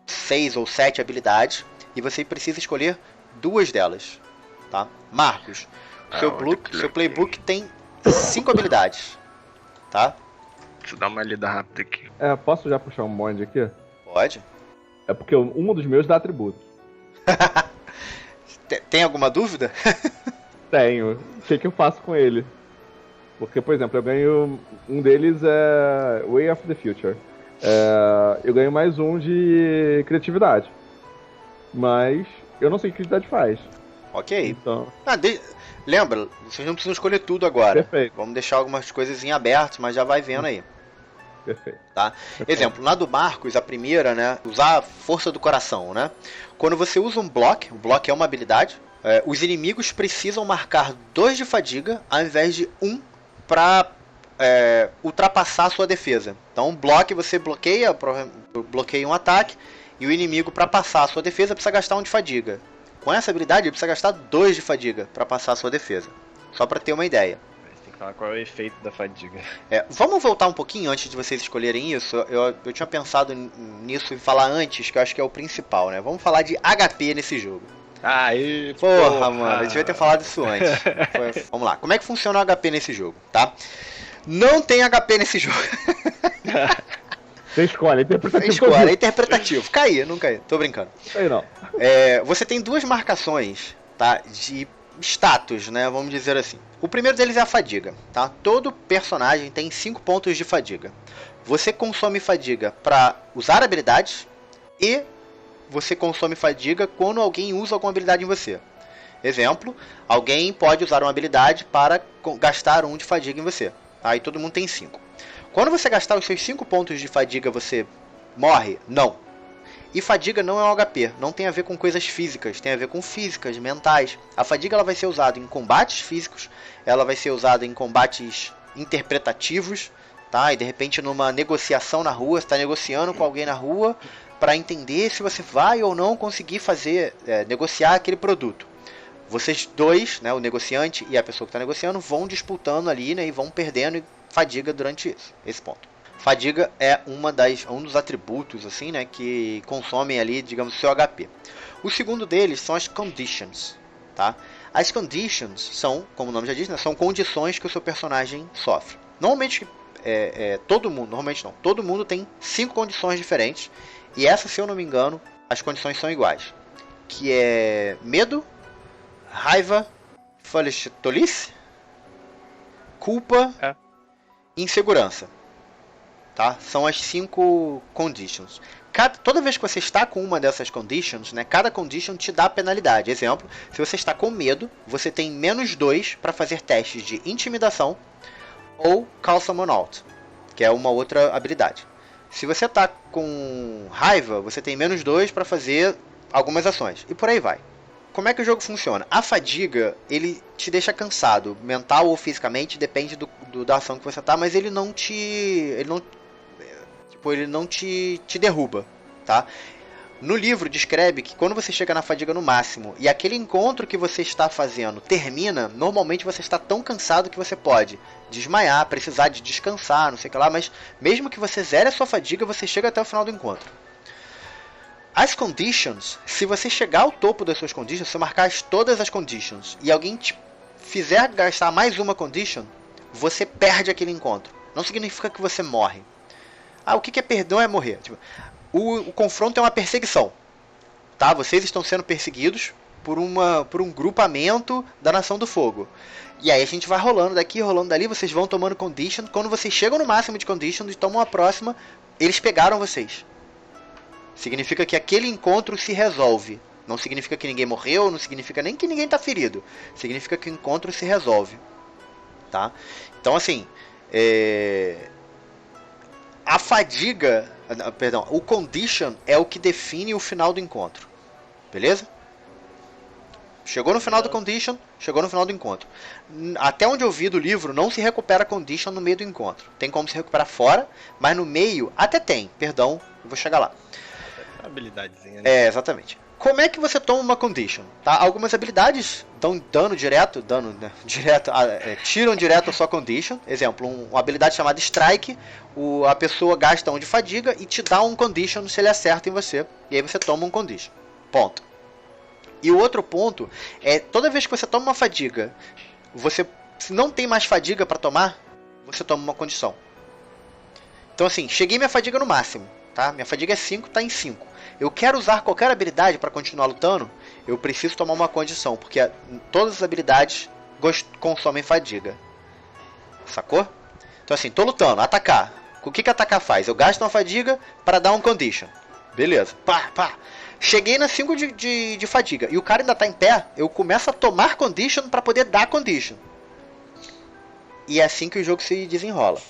6 ou 7 habilidades e você precisa escolher 2 delas. Tá? Marcos, seu playbook tem 5 habilidades. Tá? Deixa eu dar uma lida rápida aqui. Posso já puxar um bonde aqui? Pode. É porque um dos meus dá atributo. Tem alguma dúvida? Tenho. O que eu faço com ele? Porque, por exemplo, eu ganho... Um deles é Way of the Future. Eu ganho mais um de criatividade. Mas eu não sei o que criatividade faz. Ok. Então... Lembra, vocês não precisam escolher tudo agora. Perfeito. Vamos deixar algumas coisas em aberto, mas já vai vendo aí. Perfeito. Tá? Exemplo, na do Marcos, a primeira, né? Usar a força do coração, né? Quando você usa um block, o block é uma habilidade, os inimigos precisam marcar 2 de fadiga ao invés de 1 para ultrapassar a sua defesa. Então, block você bloqueia um ataque e o inimigo, para passar a sua defesa, precisa gastar 1 de fadiga. Com essa habilidade, ele precisa gastar 2 de fadiga para passar a sua defesa. Só para ter uma ideia. Tem que falar qual é o efeito da fadiga. Vamos voltar um pouquinho antes de vocês escolherem isso. Eu tinha pensado nisso e falar antes, que eu acho que é o principal, né? Vamos falar de HP nesse jogo. Porra, mano, eu devia ter falado isso antes. Vamos lá, como é que funciona o HP nesse jogo, tá? Não tem HP nesse jogo. Você escolhe, é interpretativo. Escolhe, é interpretativo. Caí, não caí, tô brincando. Aí não. Você tem 2 marcações, tá? De status, né? Vamos dizer assim. O primeiro deles é a fadiga, tá? Todo personagem tem 5 pontos de fadiga. Você consome fadiga para usar habilidades e você consome fadiga quando alguém usa alguma habilidade em você. Exemplo, alguém pode usar uma habilidade para gastar 1 de fadiga em você. Aí todo mundo tem 5. Quando você gastar os seus 5 pontos de fadiga, você morre? Não. E fadiga não é um HP, não tem a ver com coisas físicas, tem a ver com físicas, mentais. A fadiga ela vai ser usada em combates físicos, ela vai ser usada em combates interpretativos, tá? E de repente numa negociação na rua, você está negociando com alguém na rua para entender se você vai ou não conseguir negociar aquele produto. Vocês dois, né, o negociante e a pessoa que está negociando, vão disputando ali, né, e vão perdendo fadiga durante esse ponto. Fadiga é um dos atributos assim, né, que consomem ali, digamos, seu HP. O segundo deles são as conditions. Tá? As conditions são, como o nome já diz, né, são condições que o seu personagem sofre. Normalmente, todo mundo tem 5 condições diferentes. E essa, se eu não me engano, as condições são iguais. Que é medo, raiva, tolice, culpa e insegurança. Tá? São as 5 conditions. Toda vez que você está com uma dessas conditions, né, cada condition te dá penalidade. Exemplo, se você está com medo, você tem -2 para fazer testes de intimidação ou Call Someone Out, que é uma outra habilidade. Se você está com raiva, você tem -2 para fazer algumas ações. E por aí vai. Como é que o jogo funciona? A fadiga, ele te deixa cansado, mental ou fisicamente, depende da ação que você está, mas ele não te derruba, tá? No livro descreve que quando você chega na fadiga no máximo e aquele encontro que você está fazendo termina, normalmente você está tão cansado que você pode desmaiar, precisar de descansar, não sei o que lá, mas mesmo que você zere a sua fadiga, você chega até o final do encontro. As conditions, se você chegar ao topo das suas conditions, se marcar todas as conditions e alguém te fizer gastar mais uma condition, você perde aquele encontro. Não significa que você morre. O que é perder? Não é morrer. Tipo, o confronto é uma perseguição. Tá? Vocês estão sendo perseguidos por um grupamento da Nação do Fogo. E aí a gente vai rolando daqui, rolando dali, vocês vão tomando condition. Quando vocês chegam no máximo de condition e tomam a próxima, eles pegaram vocês. Significa que aquele encontro se resolve. Não significa que ninguém morreu, não significa nem que ninguém está ferido. Significa que o encontro se resolve. Tá? Então assim, a fadiga, o condition é o que define o final do encontro. Beleza? Chegou no final do condition, chegou no final do encontro. Até onde eu vi do livro, não se recupera condition no meio do encontro. Tem como se recuperar fora, mas no meio até tem. Perdão, eu vou chegar lá. Habilidadezinha, né? Exatamente. Como é que você toma uma condition? Tá? Algumas habilidades dão dano direto, tiram direto a sua condition. Exemplo, uma habilidade chamada Strike, a pessoa gasta 1 de fadiga e te dá um condition se ele acerta em você. E aí você toma um condition. Ponto. E o outro ponto é, toda vez que você toma uma fadiga, você não tem mais fadiga para tomar, você toma uma condição. Então assim, cheguei minha fadiga no máximo. Tá? Minha fadiga é 5, está em 5. Eu quero usar qualquer habilidade para continuar lutando, eu preciso tomar uma condição, porque todas as habilidades consomem fadiga. Sacou? Então assim, tô lutando, atacar. O que atacar faz? Eu gasto uma fadiga para dar um condition. Beleza. Pá. Cheguei na 5 de fadiga e o cara ainda tá em pé, eu começo a tomar condition para poder dar condition. E é assim que o jogo se desenrola.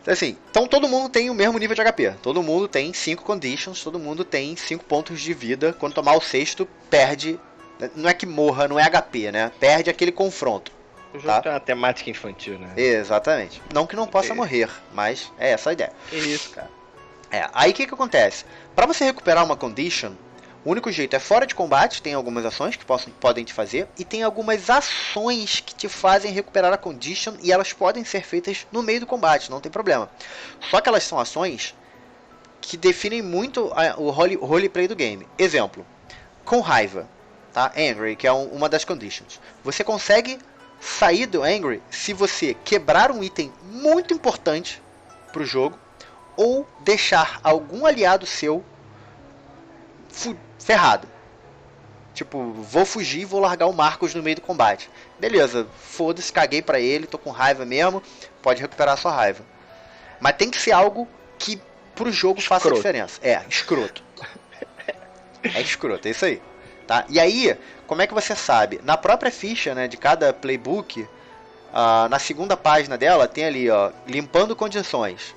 Assim, então todo mundo tem o mesmo nível de HP. Todo mundo tem 5 conditions, todo mundo tem 5 pontos de vida. Quando tomar o 6º, perde. Não é que morra, não é HP, né? Perde aquele confronto. O jogo tem uma temática infantil, né? Exatamente. Não que não possa morrer, mas é essa a ideia. É isso, cara. Aí o que acontece? Para você recuperar uma condition, o único jeito é fora de combate. Tem algumas ações que podem te fazer. E tem algumas ações que te fazem recuperar a condition. E elas podem ser feitas no meio do combate, não tem problema. Só que elas são ações que definem muito o roleplay do game. Exemplo, com raiva, tá? Angry, que é uma das conditions. Você consegue sair do Angry se você quebrar um item muito importante para o jogo. Ou deixar algum aliado seu ferrado. Tipo, vou fugir e vou largar o Marcos no meio do combate. Beleza, foda-se, caguei pra ele, tô com raiva mesmo, pode recuperar a sua raiva. Mas tem que ser algo que pro jogo faça diferença. Escroto. É escroto, é isso aí. Tá? E aí, como é que você sabe? Na própria ficha, né, de cada playbook, na segunda página dela tem ali, ó, limpando condições.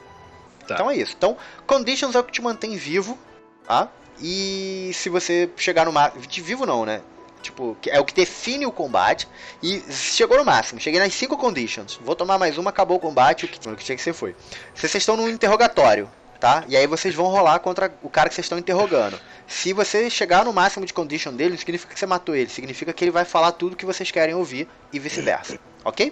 Tá. Então é isso. Então, conditions é o que te mantém vivo, tá? E se você chegar no máximo... De vivo não, né? tipo, é o que define o combate. E chegou no máximo, cheguei nas 5 conditions. Vou tomar mais uma, acabou o combate, o que tinha que ser foi. Vocês estão num interrogatório, tá? E aí vocês vão rolar contra o cara que vocês estão interrogando. Se você chegar no máximo de condition dele, não significa que você matou ele, significa que ele vai falar tudo que vocês querem ouvir e vice-versa, ok?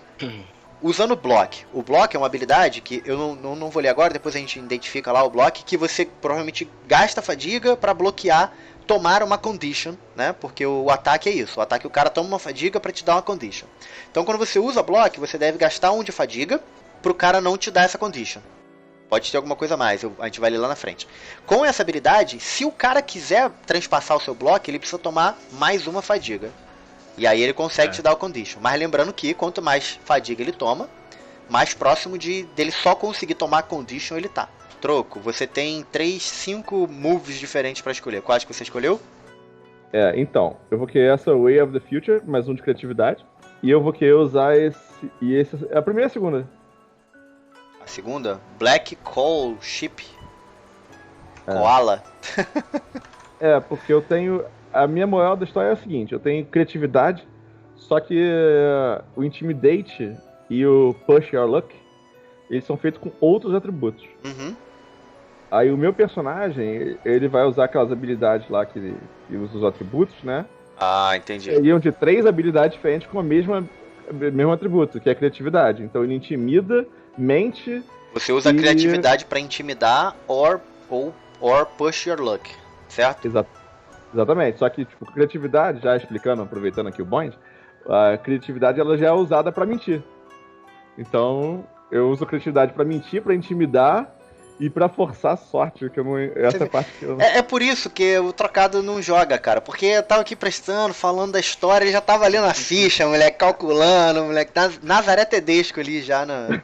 Usando o block. O block é uma habilidade que eu não vou ler agora, depois a gente identifica lá o block, que você provavelmente gasta fadiga para bloquear, tomar uma condition, né? Porque o ataque é isso. O ataque, o cara toma uma fadiga para te dar uma condition. Então quando você usa block, você deve gastar um de fadiga pro cara não te dar essa condition. Pode ter alguma coisa a mais, a gente vai ler lá na frente. Com essa habilidade, se o cara quiser transpassar o seu block, ele precisa tomar mais uma fadiga. E aí ele consegue te dar o condition. Mas lembrando que quanto mais fadiga ele toma, mais próximo dele só conseguir tomar condition ele tá. Troco, você tem 5 moves diferentes pra escolher. Quais que você escolheu? Então, eu vou querer essa Way of the Future, mais um de criatividade. E eu vou querer usar esse é a primeira e a segunda. A segunda? Black Coal Ship. Koala. Porque eu tenho... A minha moral da história é a seguinte, eu tenho criatividade, só que o Intimidate e o Push Your Luck, eles são feitos com outros atributos. Uhum. Aí o meu personagem, ele vai usar aquelas habilidades lá que usa os atributos, né? Ah, entendi. Seriam de 3 habilidades diferentes com o mesmo atributo, que é a criatividade. Então ele intimida, mente... Você usa a criatividade pra intimidar or push your luck, certo? Exatamente, só que tipo, criatividade, já explicando, aproveitando aqui o Bond, a criatividade ela já é usada pra mentir. Então, eu uso criatividade pra mentir, pra intimidar e pra forçar a sorte, que eu não... Essa parte que eu... É por isso que o trocado não joga, cara, porque eu tava aqui prestando, falando da história, ele já tava lendo a ficha, moleque, calculando, moleque, Nazaré Tedesco ali já na...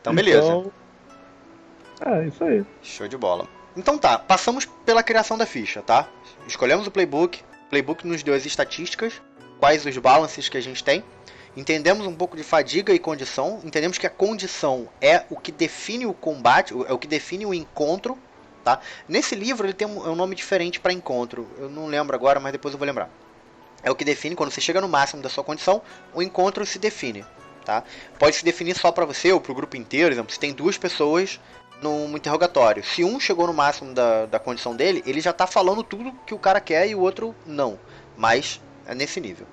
Então, beleza. Então... isso aí. Show de bola. Então tá, passamos pela criação da ficha, tá? Escolhemos o playbook nos deu as estatísticas, quais os balances que a gente tem, entendemos um pouco de fadiga e condição, entendemos que a condição é o que define o combate, é o que define o encontro, tá? Nesse livro ele tem um nome diferente para encontro, eu não lembro agora, mas depois eu vou lembrar. É o que define, quando você chega no máximo da sua condição, o encontro se define, tá? Pode se definir só para você ou para o grupo inteiro, por exemplo, se tem 2 pessoas num interrogatório. Se um chegou no máximo da condição dele, ele já está falando tudo que o cara quer e o outro não. Mas é nesse nível.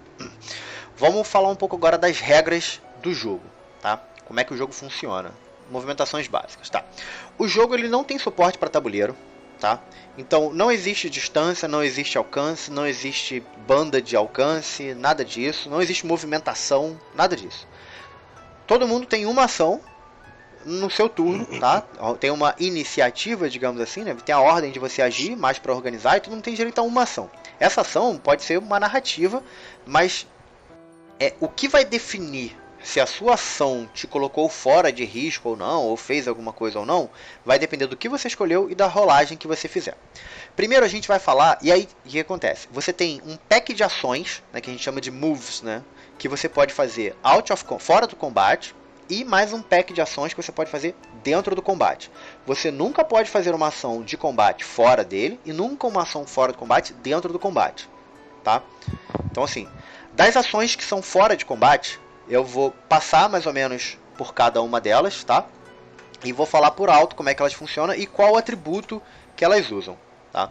Vamos falar um pouco agora das regras do jogo, tá? Como é que o jogo funciona. Movimentações básicas, tá? O jogo ele não tem suporte para tabuleiro, tá? Então não existe distância, não existe alcance, não existe banda de alcance, nada disso. Não existe movimentação, nada disso. Todo mundo tem uma ação no seu turno, tá? Tem uma iniciativa, digamos assim, né? Tem a ordem de você agir, mais para organizar, e todo mundo tem direito a uma ação. Essa ação pode ser uma narrativa, mas o que vai definir se a sua ação te colocou fora de risco ou não, ou fez alguma coisa ou não, vai depender do que você escolheu e da rolagem que você fizer. Primeiro a gente vai falar, e aí o que acontece? Você tem um pack de ações, né, que a gente chama de moves, né, que você pode fazer fora do combate, e mais um pack de ações que você pode fazer dentro do combate. Você nunca pode fazer uma ação de combate fora dele e nunca uma ação fora do combate dentro do combate, tá? Então assim, das ações que são fora de combate, eu vou passar mais ou menos por cada uma delas, tá? E vou falar por alto como é que elas funcionam e qual atributo que elas usam, tá?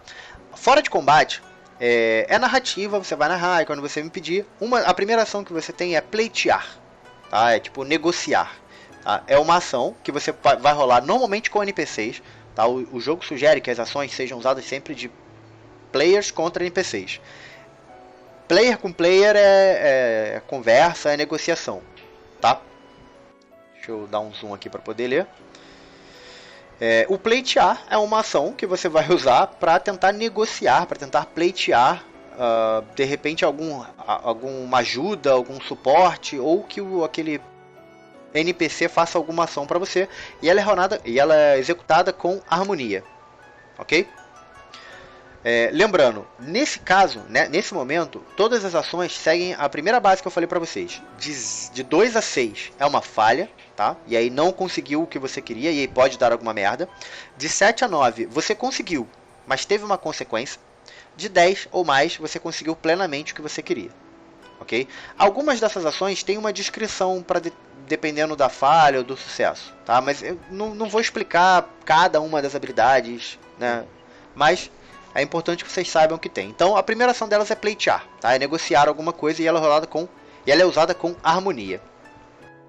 Fora de combate, é narrativa, você vai narrar e quando você me pedir, a primeira ação que você tem é pleitear. Tá? É tipo negociar. Tá? É uma ação que você vai rolar normalmente com NPCs. Tá? O jogo sugere que as ações sejam usadas sempre de players contra NPCs. Player com player é conversa, é negociação. Tá? Deixa eu dar um zoom aqui para poder ler. O pleitear é uma ação que você vai usar para tentar negociar, para tentar pleitear de repente alguma ajuda, algum suporte, ou que aquele NPC faça alguma ação para você, e ela é executada com harmonia, ok? Lembrando, nesse caso, né, nesse momento, todas as ações seguem a primeira base que eu falei para vocês. De 2 a 6 é uma falha, tá? E aí não conseguiu o que você queria, e aí pode dar alguma merda. De 7 a 9 você conseguiu, mas teve uma consequência. de 10 ou mais, você conseguiu plenamente o que você queria. Ok? Algumas dessas ações têm uma descrição para dependendo da falha ou do sucesso, tá? Mas eu não vou explicar cada uma das habilidades, né? Mas é importante que vocês saibam que tem. Então, a primeira ação delas é pleitear, tá? É negociar alguma coisa e ela é usada com harmonia.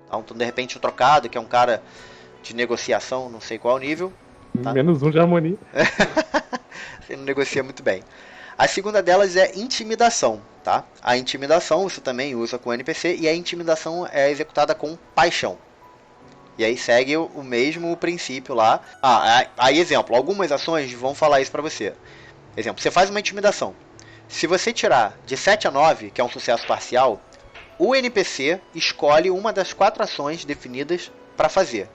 Então, de repente, o trocado, que é um cara de negociação, não sei qual nível. Tá? Menos um de harmonia. Você não negocia muito bem. A segunda delas é intimidação, tá? A intimidação você também usa com NPC e a intimidação é executada com paixão. E aí segue o mesmo princípio lá. Aí exemplo, algumas ações vão falar isso pra você. Exemplo, você faz uma intimidação. Se você tirar de 7 a 9, que é um sucesso parcial, o NPC escolhe uma das 4 ações definidas para fazer,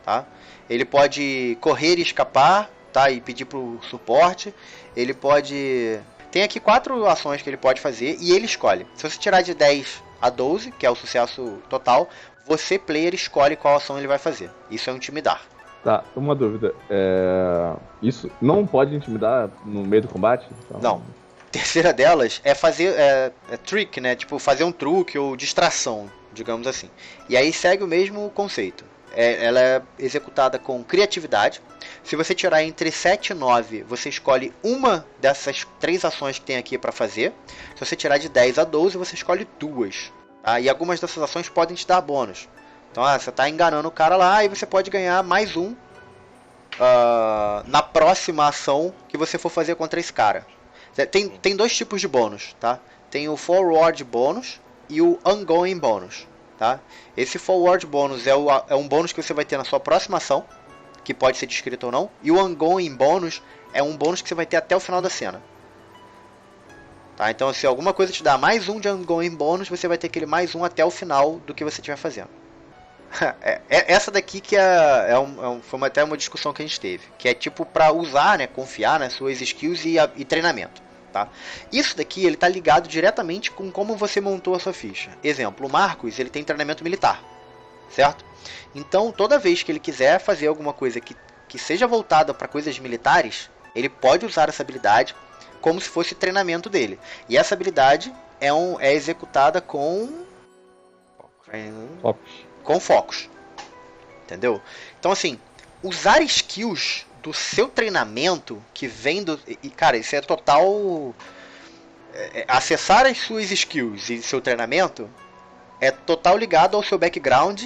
tá? Ele pode correr e escapar, tá? E pedir pro suporte. Ele pode... Tem aqui 4 ações que ele pode fazer e ele escolhe. Se você tirar de 10 a 12, que é o sucesso total, você, player, escolhe qual ação ele vai fazer. Isso é intimidar. Tá, uma dúvida. Isso não pode intimidar no meio do combate? Então... Não. Terceira delas é fazer trick, né? Tipo, fazer um truque ou distração, digamos assim. E aí segue o mesmo conceito. Ela é executada com criatividade. Se você tirar entre 7 e 9, você escolhe uma dessas 3 ações que tem aqui para fazer. Se você tirar de 10 a 12, você escolhe 2. Tá? E algumas dessas ações podem te dar bônus. Então, você está enganando o cara lá e você pode ganhar mais um na próxima ação que você for fazer contra esse cara. Tem 2 tipos de bônus, tá? Tem o forward bônus e o ongoing bônus, tá? Esse forward bônus é um bônus que você vai ter na sua próxima ação, que pode ser descrito ou não, e o ongoing bônus é um bônus que você vai ter até o final da cena. Tá? Então, se alguma coisa te dá mais um de ongoing bônus, você vai ter aquele mais um até o final do que você estiver fazendo. Essa daqui que foi até uma discussão que a gente teve, que é tipo para usar, né, confiar nas suas skills e treinamento, tá? Isso daqui ele tá ligado diretamente com como você montou a sua ficha. Exemplo, o Marcos, ele tem treinamento militar, certo? Então toda vez que ele quiser fazer alguma coisa que seja voltada para coisas militares, ele pode usar essa habilidade como se fosse treinamento dele. E essa habilidade é executada com focos, entendeu? Então assim, usar skills do seu treinamento que vem do... E cara, isso é total... acessar as suas skills e seu treinamento é total ligado ao seu background,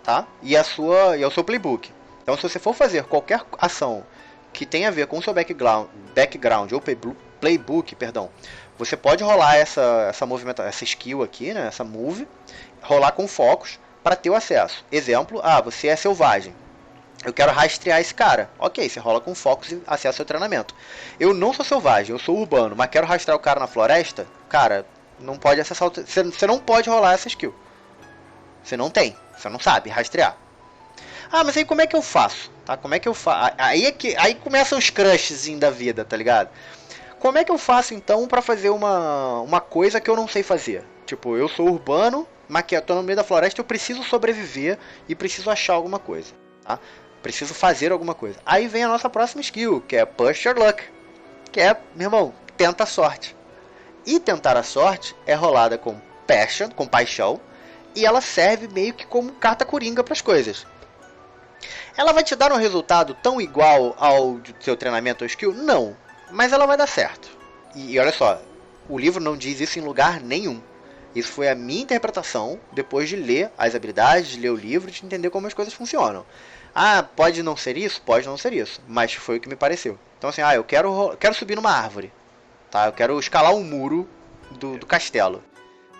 tá? E ao seu playbook. Então se você for fazer qualquer ação que tenha a ver com o seu background ou playbook, perdão, você pode rolar essa skill aqui, né? Essa move, rolar com focos para ter o acesso. Exemplo, você é selvagem. Eu quero rastrear esse cara. Ok, você rola com focos e acessa o treinamento. Eu não sou selvagem, eu sou urbano, mas quero rastrear o cara na floresta. Cara, não pode acessar você não pode rolar essa skill. Você não tem, você não sabe rastrear. Mas aí como é que eu faço? Tá? Como é que eu faço? Aí começam os crushzinhos da vida, tá ligado? Como é que eu faço então para fazer uma coisa que eu não sei fazer? Tipo, eu sou urbano, mas que eu tô no meio da floresta, eu preciso sobreviver e preciso achar alguma coisa, tá? Preciso fazer alguma coisa. Aí vem a nossa próxima skill, que é Push Your Luck, que é, meu irmão, tenta a sorte. E tentar a sorte é rolada com passion, com paixão, e ela serve meio que como carta coringa para as coisas. Ela vai te dar um resultado tão igual ao do seu treinamento ou skill? Não, mas ela vai dar certo. E olha só, o livro não diz isso em lugar nenhum. Isso foi a minha interpretação depois de ler as habilidades, de ler o livro, de entender como as coisas funcionam. Pode não ser isso? Pode não ser isso, mas foi o que me pareceu. Então assim, eu quero subir numa árvore, tá? Eu quero escalar um muro do castelo.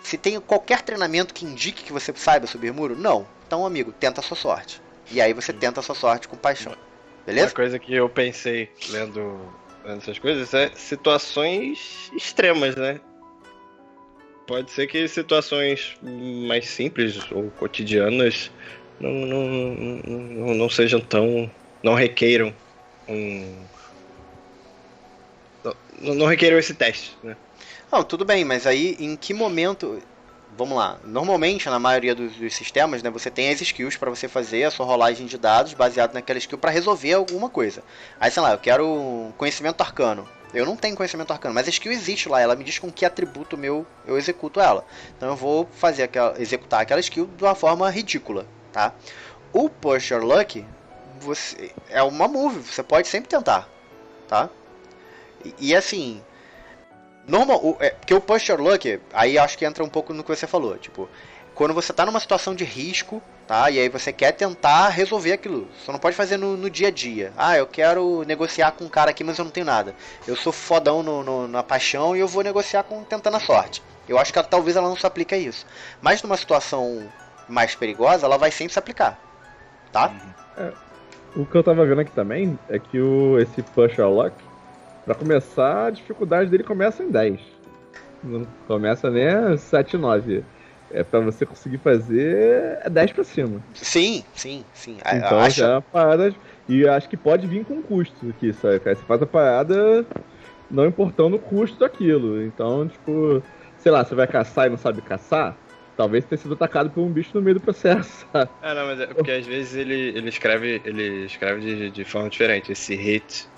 Se tem qualquer treinamento que indique que você saiba subir muro? Não. Então, amigo, tenta a sua sorte. E aí você tenta a sua sorte com paixão. Beleza? Uma coisa que eu pensei lendo essas coisas é situações extremas, né? Pode ser que situações mais simples ou cotidianas não sejam tão... não requeiram não requeiram esse teste, né? Não, tudo bem, mas aí em que momento... vamos lá. Normalmente, na maioria dos sistemas, né, você tem as skills para você fazer a sua rolagem de dados baseado naquela skill para resolver alguma coisa. Aí, sei lá, eu quero conhecimento arcano. Eu não tenho conhecimento arcano, mas a skill existe lá. Ela me diz com que atributo meu eu executo ela. Então eu vou executar aquela skill de uma forma ridícula, tá? O Push Your Luck é uma move. Você pode sempre tentar, tá? E assim... porque o Push Your Luck, aí acho que entra um pouco no que você falou, tipo, quando você tá numa situação de risco, tá, e aí você quer tentar resolver aquilo, você não pode fazer no dia a dia. Ah, eu quero negociar com um cara aqui, mas eu não tenho nada. Eu sou fodão na paixão e eu vou negociar tentando a sorte. Eu acho que talvez ela não se aplique a isso. Mas numa situação mais perigosa, ela vai sempre se aplicar, tá? O que eu tava vendo aqui também é que esse Push Your Luck, pra começar, a dificuldade dele começa em 10. Não começa nem 7, 9. É pra você conseguir fazer 10 pra cima. Sim. Então já é uma parada. E acho que pode vir com custo aqui, sabe? Você faz a parada não importando o custo daquilo. Então, tipo, sei lá, você vai caçar e não sabe caçar, talvez tenha sido atacado por um bicho no meio do processo, sabe? Não, mas é porque às vezes ele escreve de forma diferente. Esse hit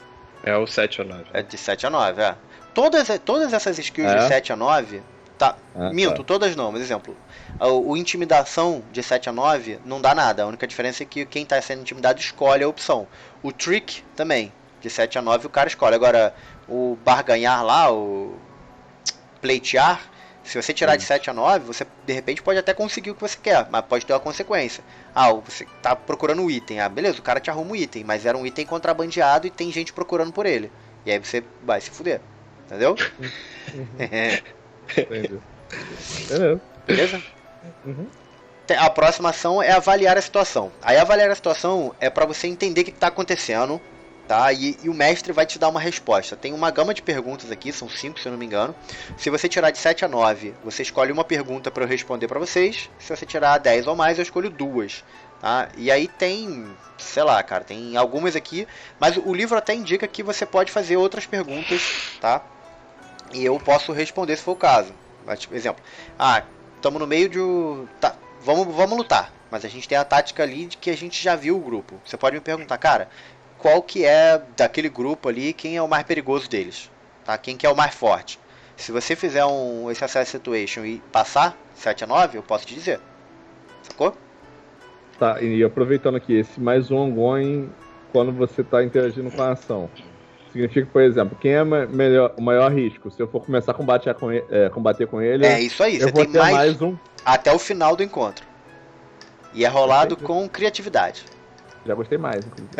é o 7 ou 9. É de 7 a 9, é. Todas essas skills de 7 a 9... Tá, minto, todas não. Mas, exemplo, o intimidação de 7 a 9 não dá nada. A única diferença é que quem está sendo intimidado escolhe a opção. O trick também, de 7 a 9 o cara escolhe. Agora, o barganhar lá, o pleitear, se você tirar de 7 a 9, você de repente pode até conseguir o que você quer, mas pode ter uma consequência. Você tá procurando um item. beleza, o cara te arruma um item, mas era um item contrabandeado e tem gente procurando por ele. E aí você vai se fuder. Entendeu? Entendi. Beleza? A próxima ação é avaliar a situação. Aí avaliar a situação é para você entender o que está acontecendo, tá? E o mestre vai te dar uma resposta. Tem uma gama de perguntas aqui, são 5 se eu não me engano. Se você tirar de 7 a 9, você escolhe uma pergunta para eu responder para vocês. Se você tirar 10 ou mais, eu escolho 2. Tá? E aí tem, sei lá, cara, tem algumas aqui, mas o livro até indica que você pode fazer outras perguntas, tá? E eu posso responder se for o caso. Mas, tipo, exemplo, estamos no meio de... Tá, vamos lutar. Mas a gente tem a tática ali de que a gente já viu o grupo. Você pode me perguntar, cara, qual que é daquele grupo ali, quem é o mais perigoso deles? Tá? Quem que é o mais forte? Se você fizer esse Assess Situation e passar 7 a 9, eu posso te dizer. Sacou? Tá, e aproveitando aqui, esse mais um ongoing quando você está interagindo com a ação. Significa, por exemplo, quem é o maior risco? Se eu for começar a combater com ele... É isso aí, você tem mais um até o final do encontro. E é rolado com criatividade. Já gostei mais, inclusive.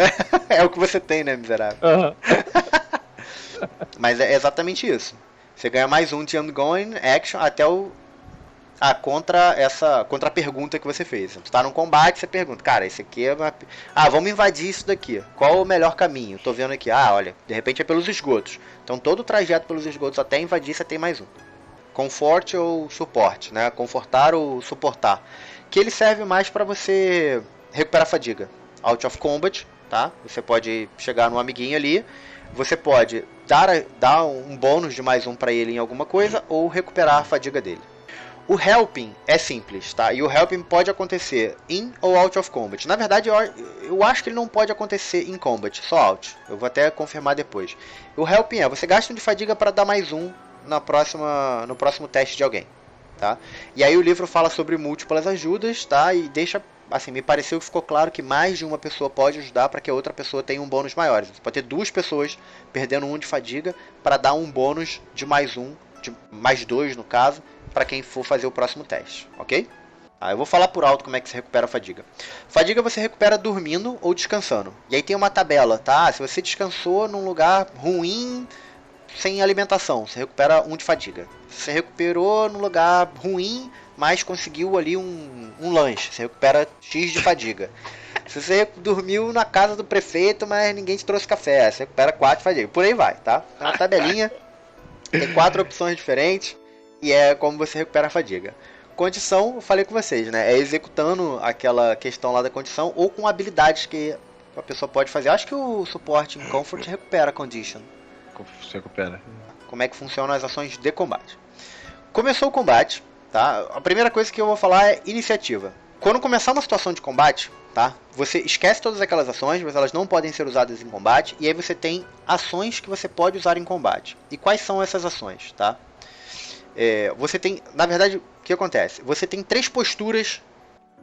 É o que você tem, né, miserável? Mas é exatamente isso. Você ganha mais um de ongoing action até contra a pergunta que você fez. Tu tá num combate, você pergunta, cara, esse aqui é uma... vamos invadir isso daqui. Qual o melhor caminho? Tô vendo aqui, olha, de repente é pelos esgotos. Então todo o trajeto pelos esgotos até invadir, você tem mais um. Comfort ou suporte, né? Confortar ou suportar. Que ele serve mais para você recuperar fadiga. Out of combat, tá? Você pode chegar no amiguinho ali, você pode dar um bônus de mais um para ele em alguma coisa ou recuperar a fadiga dele. O helping é simples, tá? E o helping pode acontecer in ou out of combat. Na verdade, eu acho que ele não pode acontecer in combat, só out. Eu vou até confirmar depois. O helping você gasta um de fadiga para dar mais um no próximo teste de alguém, tá? E aí o livro fala sobre múltiplas ajudas, tá? E deixa, assim, me pareceu que ficou claro que mais de uma pessoa pode ajudar para que a outra pessoa tenha um bônus maior. Você pode ter 2 pessoas perdendo um de fadiga para dar um bônus de mais um, de mais 2 no caso, para quem for fazer o próximo teste, ok? Eu vou falar por alto como é que se recupera a fadiga. Fadiga você recupera dormindo ou descansando. E aí tem uma tabela, tá? Se você descansou num lugar ruim, sem alimentação, você recupera 1 de fadiga. Se você recuperou num lugar ruim, mas conseguiu ali um lanche, você recupera X de fadiga. Se você dormiu na casa do prefeito, mas ninguém te trouxe café, você recupera 4 de fadiga. Por aí vai, tá? É uma tabelinha, tem 4 opções diferentes. E é como você recupera a fadiga. Condição, eu falei com vocês, né? É executando aquela questão lá da condição ou com habilidades que a pessoa pode fazer. Acho que o suporte em Comfort recupera a Condition. Recupera. Como é que funcionam as ações de combate. Começou o combate, tá? A primeira coisa que eu vou falar é iniciativa. Quando começar uma situação de combate, tá? Você esquece todas aquelas ações, mas elas não podem ser usadas em combate. E aí você tem ações que você pode usar em combate. E quais são essas ações, tá? Você tem, na verdade, o que acontece? Você tem 3 posturas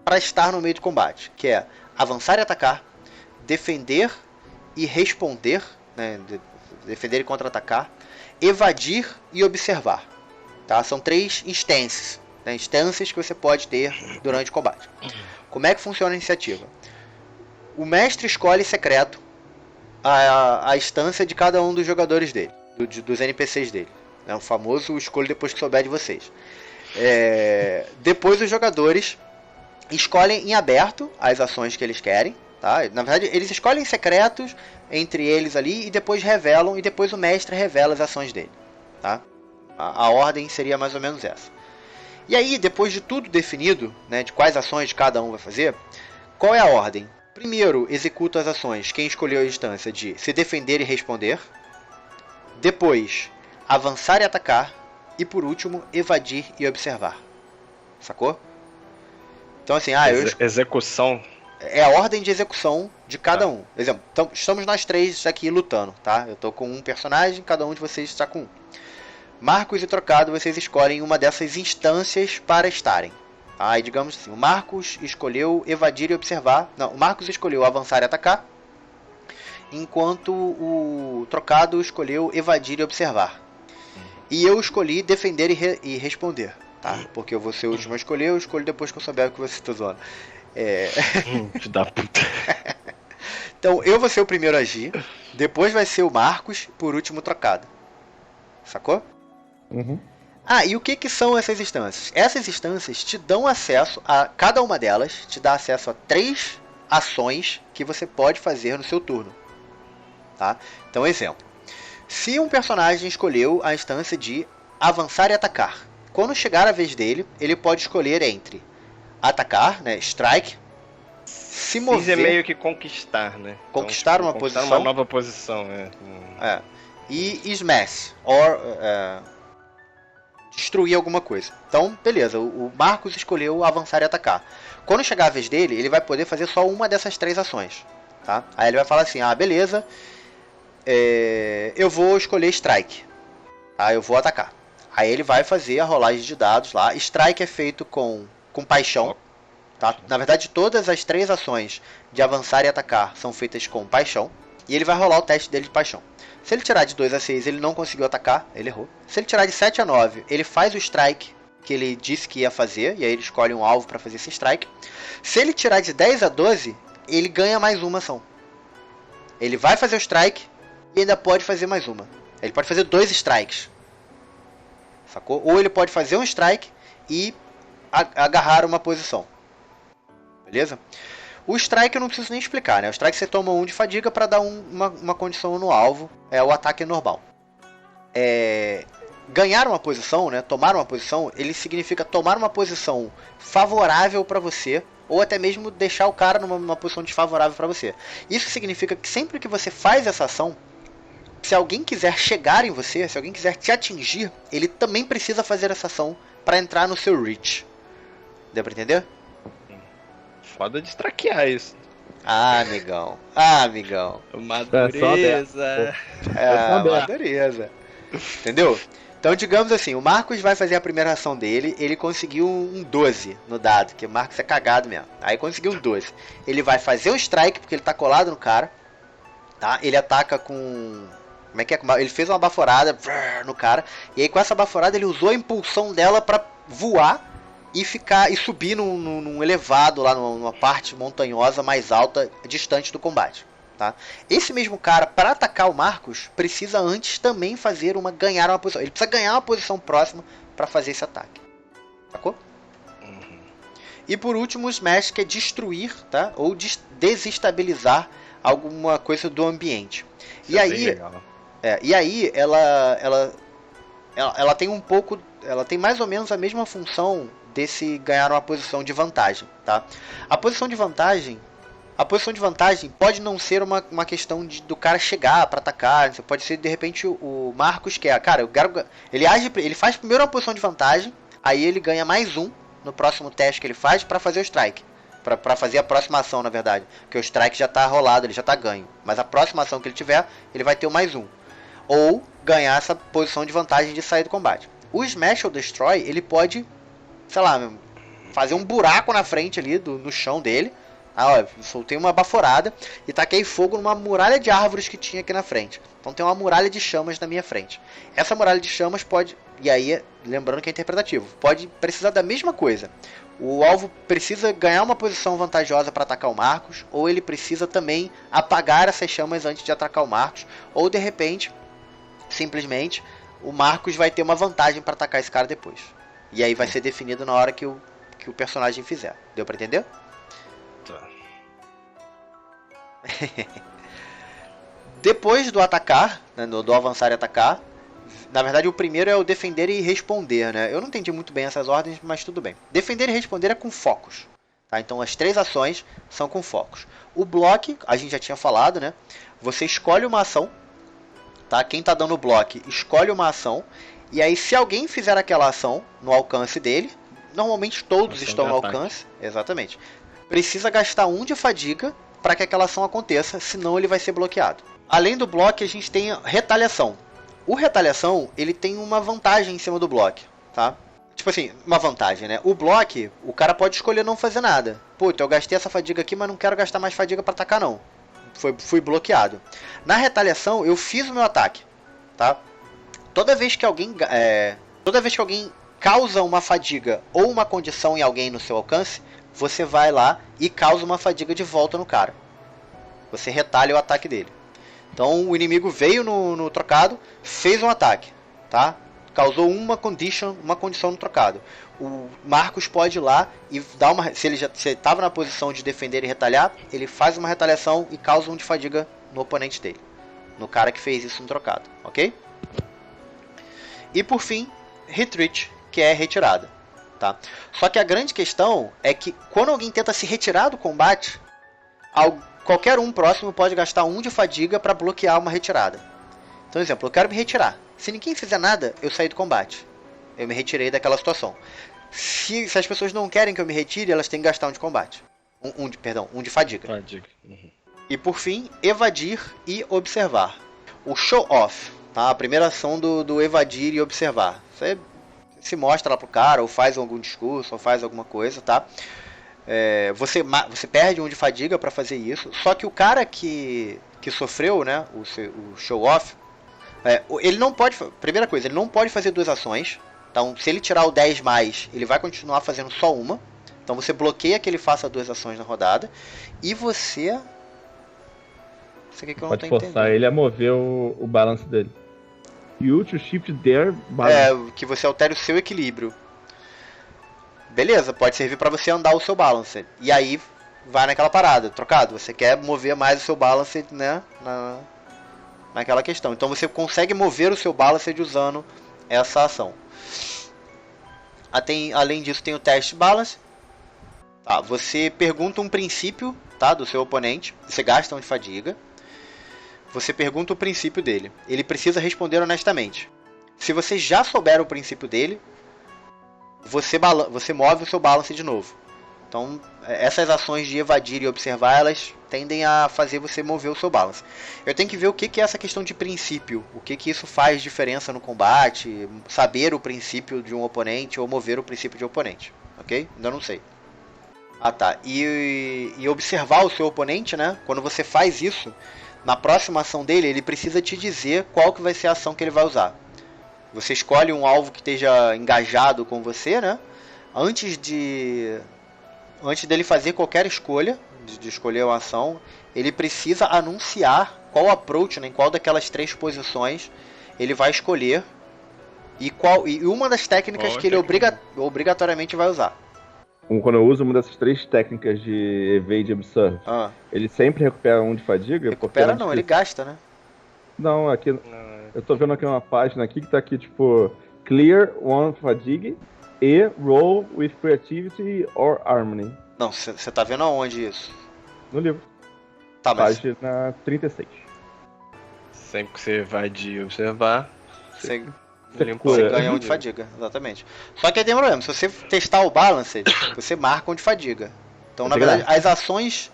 para estar no meio do combate, que é avançar e atacar, defender e responder, né? Defender e contra-atacar, evadir e observar, tá? São 3 instâncias, né? Instâncias que você pode ter durante o combate. Como é que funciona a iniciativa? O mestre escolhe secreto a instância de cada um dos jogadores dele, dos NPCs dele. É o famoso escolho depois que souber de vocês. Depois os jogadores escolhem em aberto as ações que eles querem, tá? Na verdade, eles escolhem secretos entre eles ali e depois revelam, e depois o mestre revela as ações dele, tá? A ordem seria mais ou menos essa. E aí, depois de tudo definido, né, de quais ações cada um vai fazer, qual é a ordem? Primeiro, executa as ações quem escolheu a instância de se defender e responder. Depois, avançar e atacar. E por último, evadir e observar. Sacou? Então assim, execução. É a ordem de execução de cada um. Por exemplo, então, estamos nós 3 aqui lutando, tá? Eu tô com um personagem, cada um de vocês está com um. Marcos e Trocado, vocês escolhem uma dessas instâncias para estarem. Aí, digamos assim, o Marcos escolheu evadir e observar. Não, o Marcos escolheu avançar e atacar, enquanto o Trocado escolheu evadir e observar. E eu escolhi defender e responder, tá? Porque eu vou ser o último a escolher, eu escolho depois que eu souber o que você está zoando. Filho da puta. Então, eu vou ser o primeiro a agir, depois vai ser o Marcos, por último o Trocado. Sacou? Uhum. E o que são essas instâncias? Essas instâncias te dão acesso a cada uma delas, te dá acesso a 3 ações que você pode fazer no seu turno, tá? Então, exemplo. Se um personagem escolheu a instância de avançar e atacar, quando chegar a vez dele, ele pode escolher entre atacar, né, strike, se mover... é meio que conquistar, né? Conquistar então, uma conquistar posição. uma nova posição, E smash, destruir alguma coisa. Então, beleza, o Marcos escolheu avançar e atacar. Quando chegar a vez dele, ele vai poder fazer só uma dessas 3 ações, tá? Aí ele vai falar assim, beleza, eu vou escolher strike, tá? Eu vou atacar. Aí ele vai fazer a rolagem de dados lá. Strike é feito com paixão, tá? Na verdade, todas as 3 ações de avançar e atacar são feitas com paixão. E ele vai rolar o teste dele de paixão. Se ele tirar de 2 a 6, ele não conseguiu atacar, ele errou. Se ele tirar de 7 a 9, ele faz o strike que ele disse que ia fazer, e aí ele escolhe um alvo para fazer esse strike. Se ele tirar de 10 a 12, ele ganha mais uma ação. Ele vai fazer o strike e ainda pode fazer mais uma. Ele pode fazer 2 strikes. Sacou? Ou ele pode fazer um strike e agarrar uma posição. Beleza? O strike eu não preciso nem explicar, né? O strike você toma 1 de fadiga para dar uma condição no alvo. É o ataque normal. Ganhar uma posição, né? Tomar uma posição, ele significa tomar uma posição favorável para você, ou até mesmo deixar o cara numa posição desfavorável para você. Isso significa que sempre que você faz essa ação, se alguém quiser chegar em você, se alguém quiser te atingir, ele também precisa fazer essa ação para entrar no seu reach. Deu pra entender? Foda de traquear isso. Amigão. Amigão. Madureza. Madureza. Entendeu? Então, digamos assim, o Marcos vai fazer a primeira ação dele, ele conseguiu um 12 no dado, que o Marcos é cagado mesmo. Aí conseguiu um 12. Ele vai fazer um strike, porque ele tá colado no cara, tá? Ele ataca com... Como é que é? Ele fez uma baforada no cara, e aí com essa baforada ele usou a impulsão dela pra voar e subir num elevado lá numa parte montanhosa mais alta, distante do combate, tá? Esse mesmo cara, para atacar o Marcos, precisa antes também ganhar uma posição. Ele precisa ganhar uma posição próxima para fazer esse ataque, sacou? Uhum. E por último o Smash, que é destruir, tá? Ou desestabilizar alguma coisa do ambiente. E aí ela tem um pouco, ela tem mais ou menos a mesma função desse ganhar uma posição de vantagem, tá? A posição de vantagem pode não ser uma questão do cara chegar para atacar. Pode ser de repente o Marcos que cara, ele faz primeiro uma posição de vantagem Aí ele ganha mais 1 no próximo teste que ele faz pra fazer o strike. Pra fazer a próxima ação, na verdade. Porque o strike já tá rolado, ele já tá ganho. Mas a próxima ação que ele tiver, ele vai ter o mais 1. Ou ganhar essa posição de vantagem de sair do combate. O Smash ou Destroy, ele pode, sei lá, fazer um buraco na frente ali, no chão dele. Ó, soltei uma baforada e taquei fogo numa muralha de árvores que tinha aqui na frente. Então tem uma muralha de chamas na minha frente. Essa muralha de chamas pode, e aí, lembrando que é interpretativo, pode precisar da mesma coisa. O alvo precisa ganhar uma posição vantajosa para atacar o Marcos, ou ele precisa também apagar essas chamas antes de atacar o Marcos, ou de repente, simplesmente, o Marcos vai ter uma vantagem para atacar esse cara depois. E aí vai ser definido na hora que o personagem fizer. Deu para entender? Depois do atacar, né, do avançar e atacar, na verdade o primeiro é o defender e responder, né? Eu não entendi muito bem essas ordens, mas tudo bem. Defender e responder é com focos, tá? Então as 3 ações são com focos. O block, a gente já tinha falado, né? Você escolhe uma ação, tá? Quem tá dando o block escolhe uma ação, e aí se alguém fizer aquela ação no alcance dele, normalmente todos estão no alcance, exatamente. Precisa gastar 1 de fadiga para que aquela ação aconteça, senão ele vai ser bloqueado. Além do bloco, a gente tem retaliação. O retaliação, ele tem uma vantagem em cima do bloco, tá? Tipo assim, uma vantagem, né? O bloco, o cara pode escolher não fazer nada. Puta, eu gastei essa fadiga aqui, mas não quero gastar mais fadiga para atacar não. Fui bloqueado. Na retaliação, eu fiz o meu ataque, tá? Toda vez que alguém causa uma fadiga ou uma condição em alguém no seu alcance, você vai lá e causa uma fadiga de volta no cara. Você retalha o ataque dele. Então o inimigo veio no trocado, fez um ataque, tá? Causou uma condição no trocado. O Marcos pode ir lá e dar uma... Se ele estava na posição de defender e retalhar, ele faz uma retaliação e causa um de fadiga no oponente dele. No cara que fez isso no trocado, ok? E por fim, retreat, que é retirada. Tá? Só que a grande questão é que quando alguém tenta se retirar do combate, qualquer um próximo pode gastar 1 de fadiga para bloquear uma retirada. Então, exemplo, eu quero me retirar. Se ninguém fizer nada, eu saí do combate. Eu me retirei daquela situação. Se as pessoas não querem que eu me retire, elas têm que gastar 1 de combate. 1 de fadiga. Uhum. E por fim, evadir e observar. O show off, tá? A primeira ação do evadir e observar. Você se mostra lá pro cara, ou faz algum discurso, ou faz alguma coisa, tá? Você perde 1 de fadiga para fazer isso. Só que o cara que sofreu, né, o show off, ele não pode... Primeira coisa, ele não pode fazer 2 ações. Então, se ele tirar o 10 mais, ele vai continuar fazendo só uma. Então, você bloqueia que ele faça 2 ações na rodada. E você... Isso aqui que eu não tô entendendo. Pode forçar ele a mover o balance dele. You to shift their balance. Que você altere o seu equilíbrio. Beleza, pode servir para você andar o seu balance. E aí, vai naquela parada, trocado. Você quer mover mais o seu balance, né, naquela questão. Então você consegue mover o seu balance usando essa ação. Além disso, tem o teste balance. Tá, você pergunta um princípio, tá, do seu oponente. Você gasta 1 de fadiga. Você pergunta o princípio dele. Ele precisa responder honestamente. Se você já souber o princípio dele, você move o seu balance de novo. Então, essas ações de evadir e observar, elas tendem a fazer você mover o seu balance. Eu tenho que ver o que é essa questão de princípio. O que isso faz diferença no combate. Saber o princípio de um oponente ou mover o princípio de um oponente. Ok? Ainda não sei. Ah, tá. E observar o seu oponente, né? Quando você faz isso... Na próxima ação dele, ele precisa te dizer qual que vai ser a ação que ele vai usar. Você escolhe um alvo que esteja engajado com você, né? Antes dele fazer qualquer escolha, de escolher uma ação, ele precisa anunciar qual approach, né, em qual daquelas 3 posições ele vai escolher e uma das técnicas que ele obrigatoriamente vai usar. Quando eu uso uma dessas 3 técnicas de Evade e Observe, ele sempre recupera 1 de fadiga? Recupera não, ele gasta, né? Não, aqui... Eu tô vendo aqui uma página aqui que tá aqui, tipo... Clear 1 fadiga e Roll with Creativity or Harmony. Não, você tá vendo aonde isso? No livro. Tá, mas... Página 36. Sempre que você vai de observar... Você ganha 1 de fadiga, exatamente. Só que aí tem um problema, se você testar o Balanced, você marca 1 de fadiga. Então, na verdade, as ações...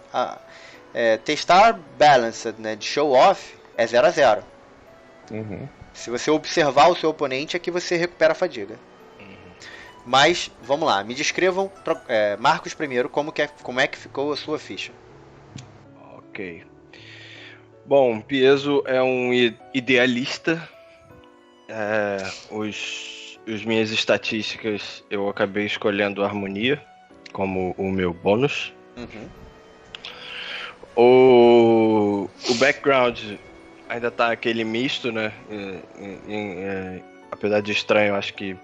testar Balanced, né, de Show Off, é 0 a 0. Se você observar o seu oponente, é que você recupera a fadiga. Mas, vamos lá, me descrevam, Marcos primeiro, como é que ficou a sua ficha. Ok. Bom, Piezo é um idealista. As minhas estatísticas, eu acabei escolhendo harmonia como o meu bônus. O background ainda tá aquele misto, né? Apesar de estranho, acho que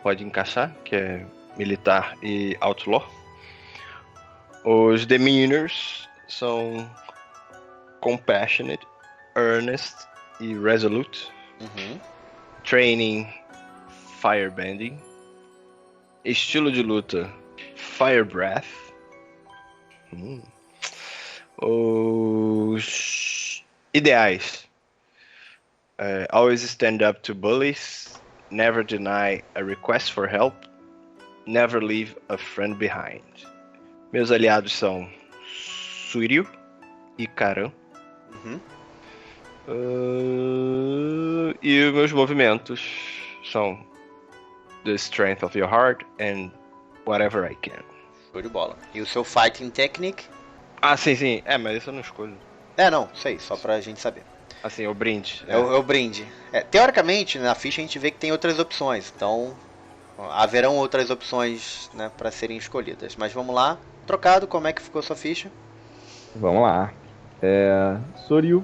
pode encaixar, que é militar e outlaw. Os demeanors são compassionate, earnest e resolute. Training, firebending. Estilo de luta, fire breath. Os ideais, always stand up to bullies, never deny a request for help, never leave a friend behind. Meus aliados são Suiryu e Karan. E os meus movimentos são the strength of your heart and whatever I can. Show de bola. E o seu fighting technique? Ah, sim. Mas isso eu não escolho. Não, sei, só pra gente saber. Assim, é o brinde. É o brinde. Teoricamente, na ficha a gente vê que tem outras opções, então haverão outras opções, né, para serem escolhidas. Mas vamos lá, trocado, como é que ficou a sua ficha? Vamos lá. Soryu,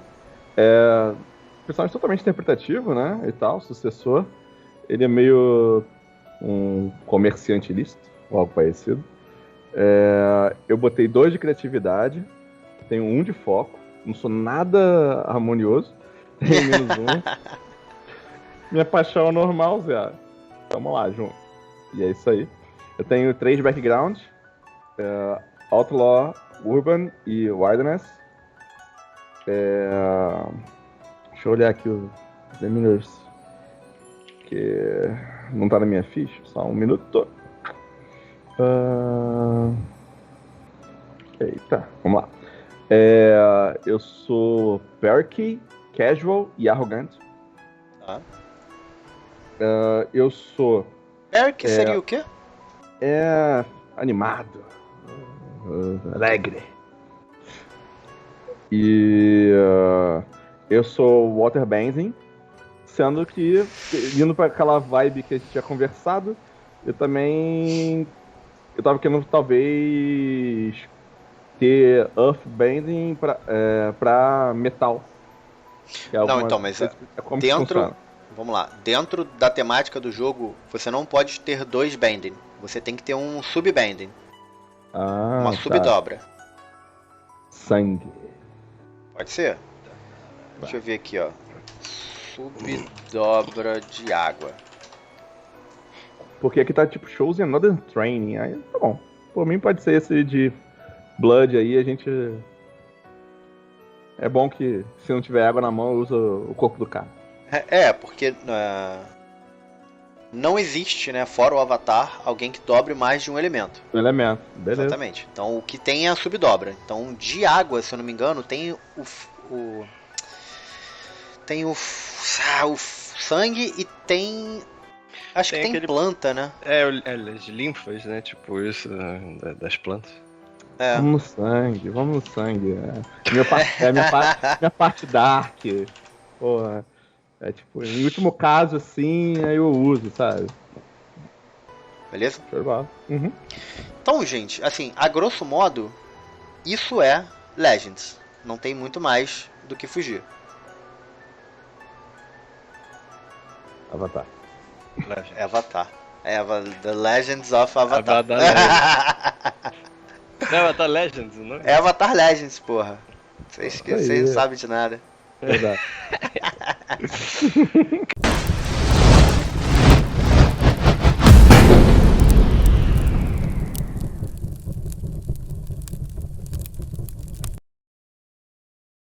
personagem totalmente interpretativo, né, e tal, sucessor. Ele é meio um comerciante ilícito, ou algo parecido. Eu botei 2 de criatividade, tenho 1 de foco, não sou nada harmonioso, tenho -1. Minha paixão é normal, Zé. Vamos lá, junto. E é isso aí. Eu tenho 3 de background, Outlaw, Urban e Wilderness. Deixa eu olhar aqui os Demeanors, que não tá na minha ficha, só um minuto. Eita, vamos lá. Eu sou perky, casual e arrogante. Eu sou... Perky seria o quê? Animado, alegre. E eu sou waterbending, sendo que, indo para aquela vibe que a gente tinha conversado, eu tava querendo talvez ter earthbending pra metal. Não, então, mas dentro... Vamos lá, dentro da temática do jogo, você não pode ter 2 bending. Você tem que ter um subbending. Uma subdobra. Sangue. Pode ser? Deixa eu ver aqui, ó. Subdobra de água. Porque aqui tá tipo Chosen Another Training. Aí tá bom. Por mim pode ser esse de Blood aí, a gente... É bom que se não tiver água na mão, usa o corpo do cara. Porque não existe, né, fora o Avatar, alguém que dobre mais de um elemento. Um elemento, beleza. Exatamente. Então o que tem é a subdobra. Então de água, se eu não me engano, tem o sangue e tem... Acho que tem aquele... planta, né? As linfas, né? Tipo isso, das plantas. Vamos no sangue. Minha parte dark. Porra. Tipo, em último caso, assim, aí eu uso, sabe? Beleza? Uhum. Então, gente, assim, a grosso modo, isso é Legends. Não tem muito mais do que fugir. Avatar. Avatar. The Legends of Avatar. Não é Avatar Legends, não é? É Avatar Legends, porra. Vocês não sabem de nada. Verdade.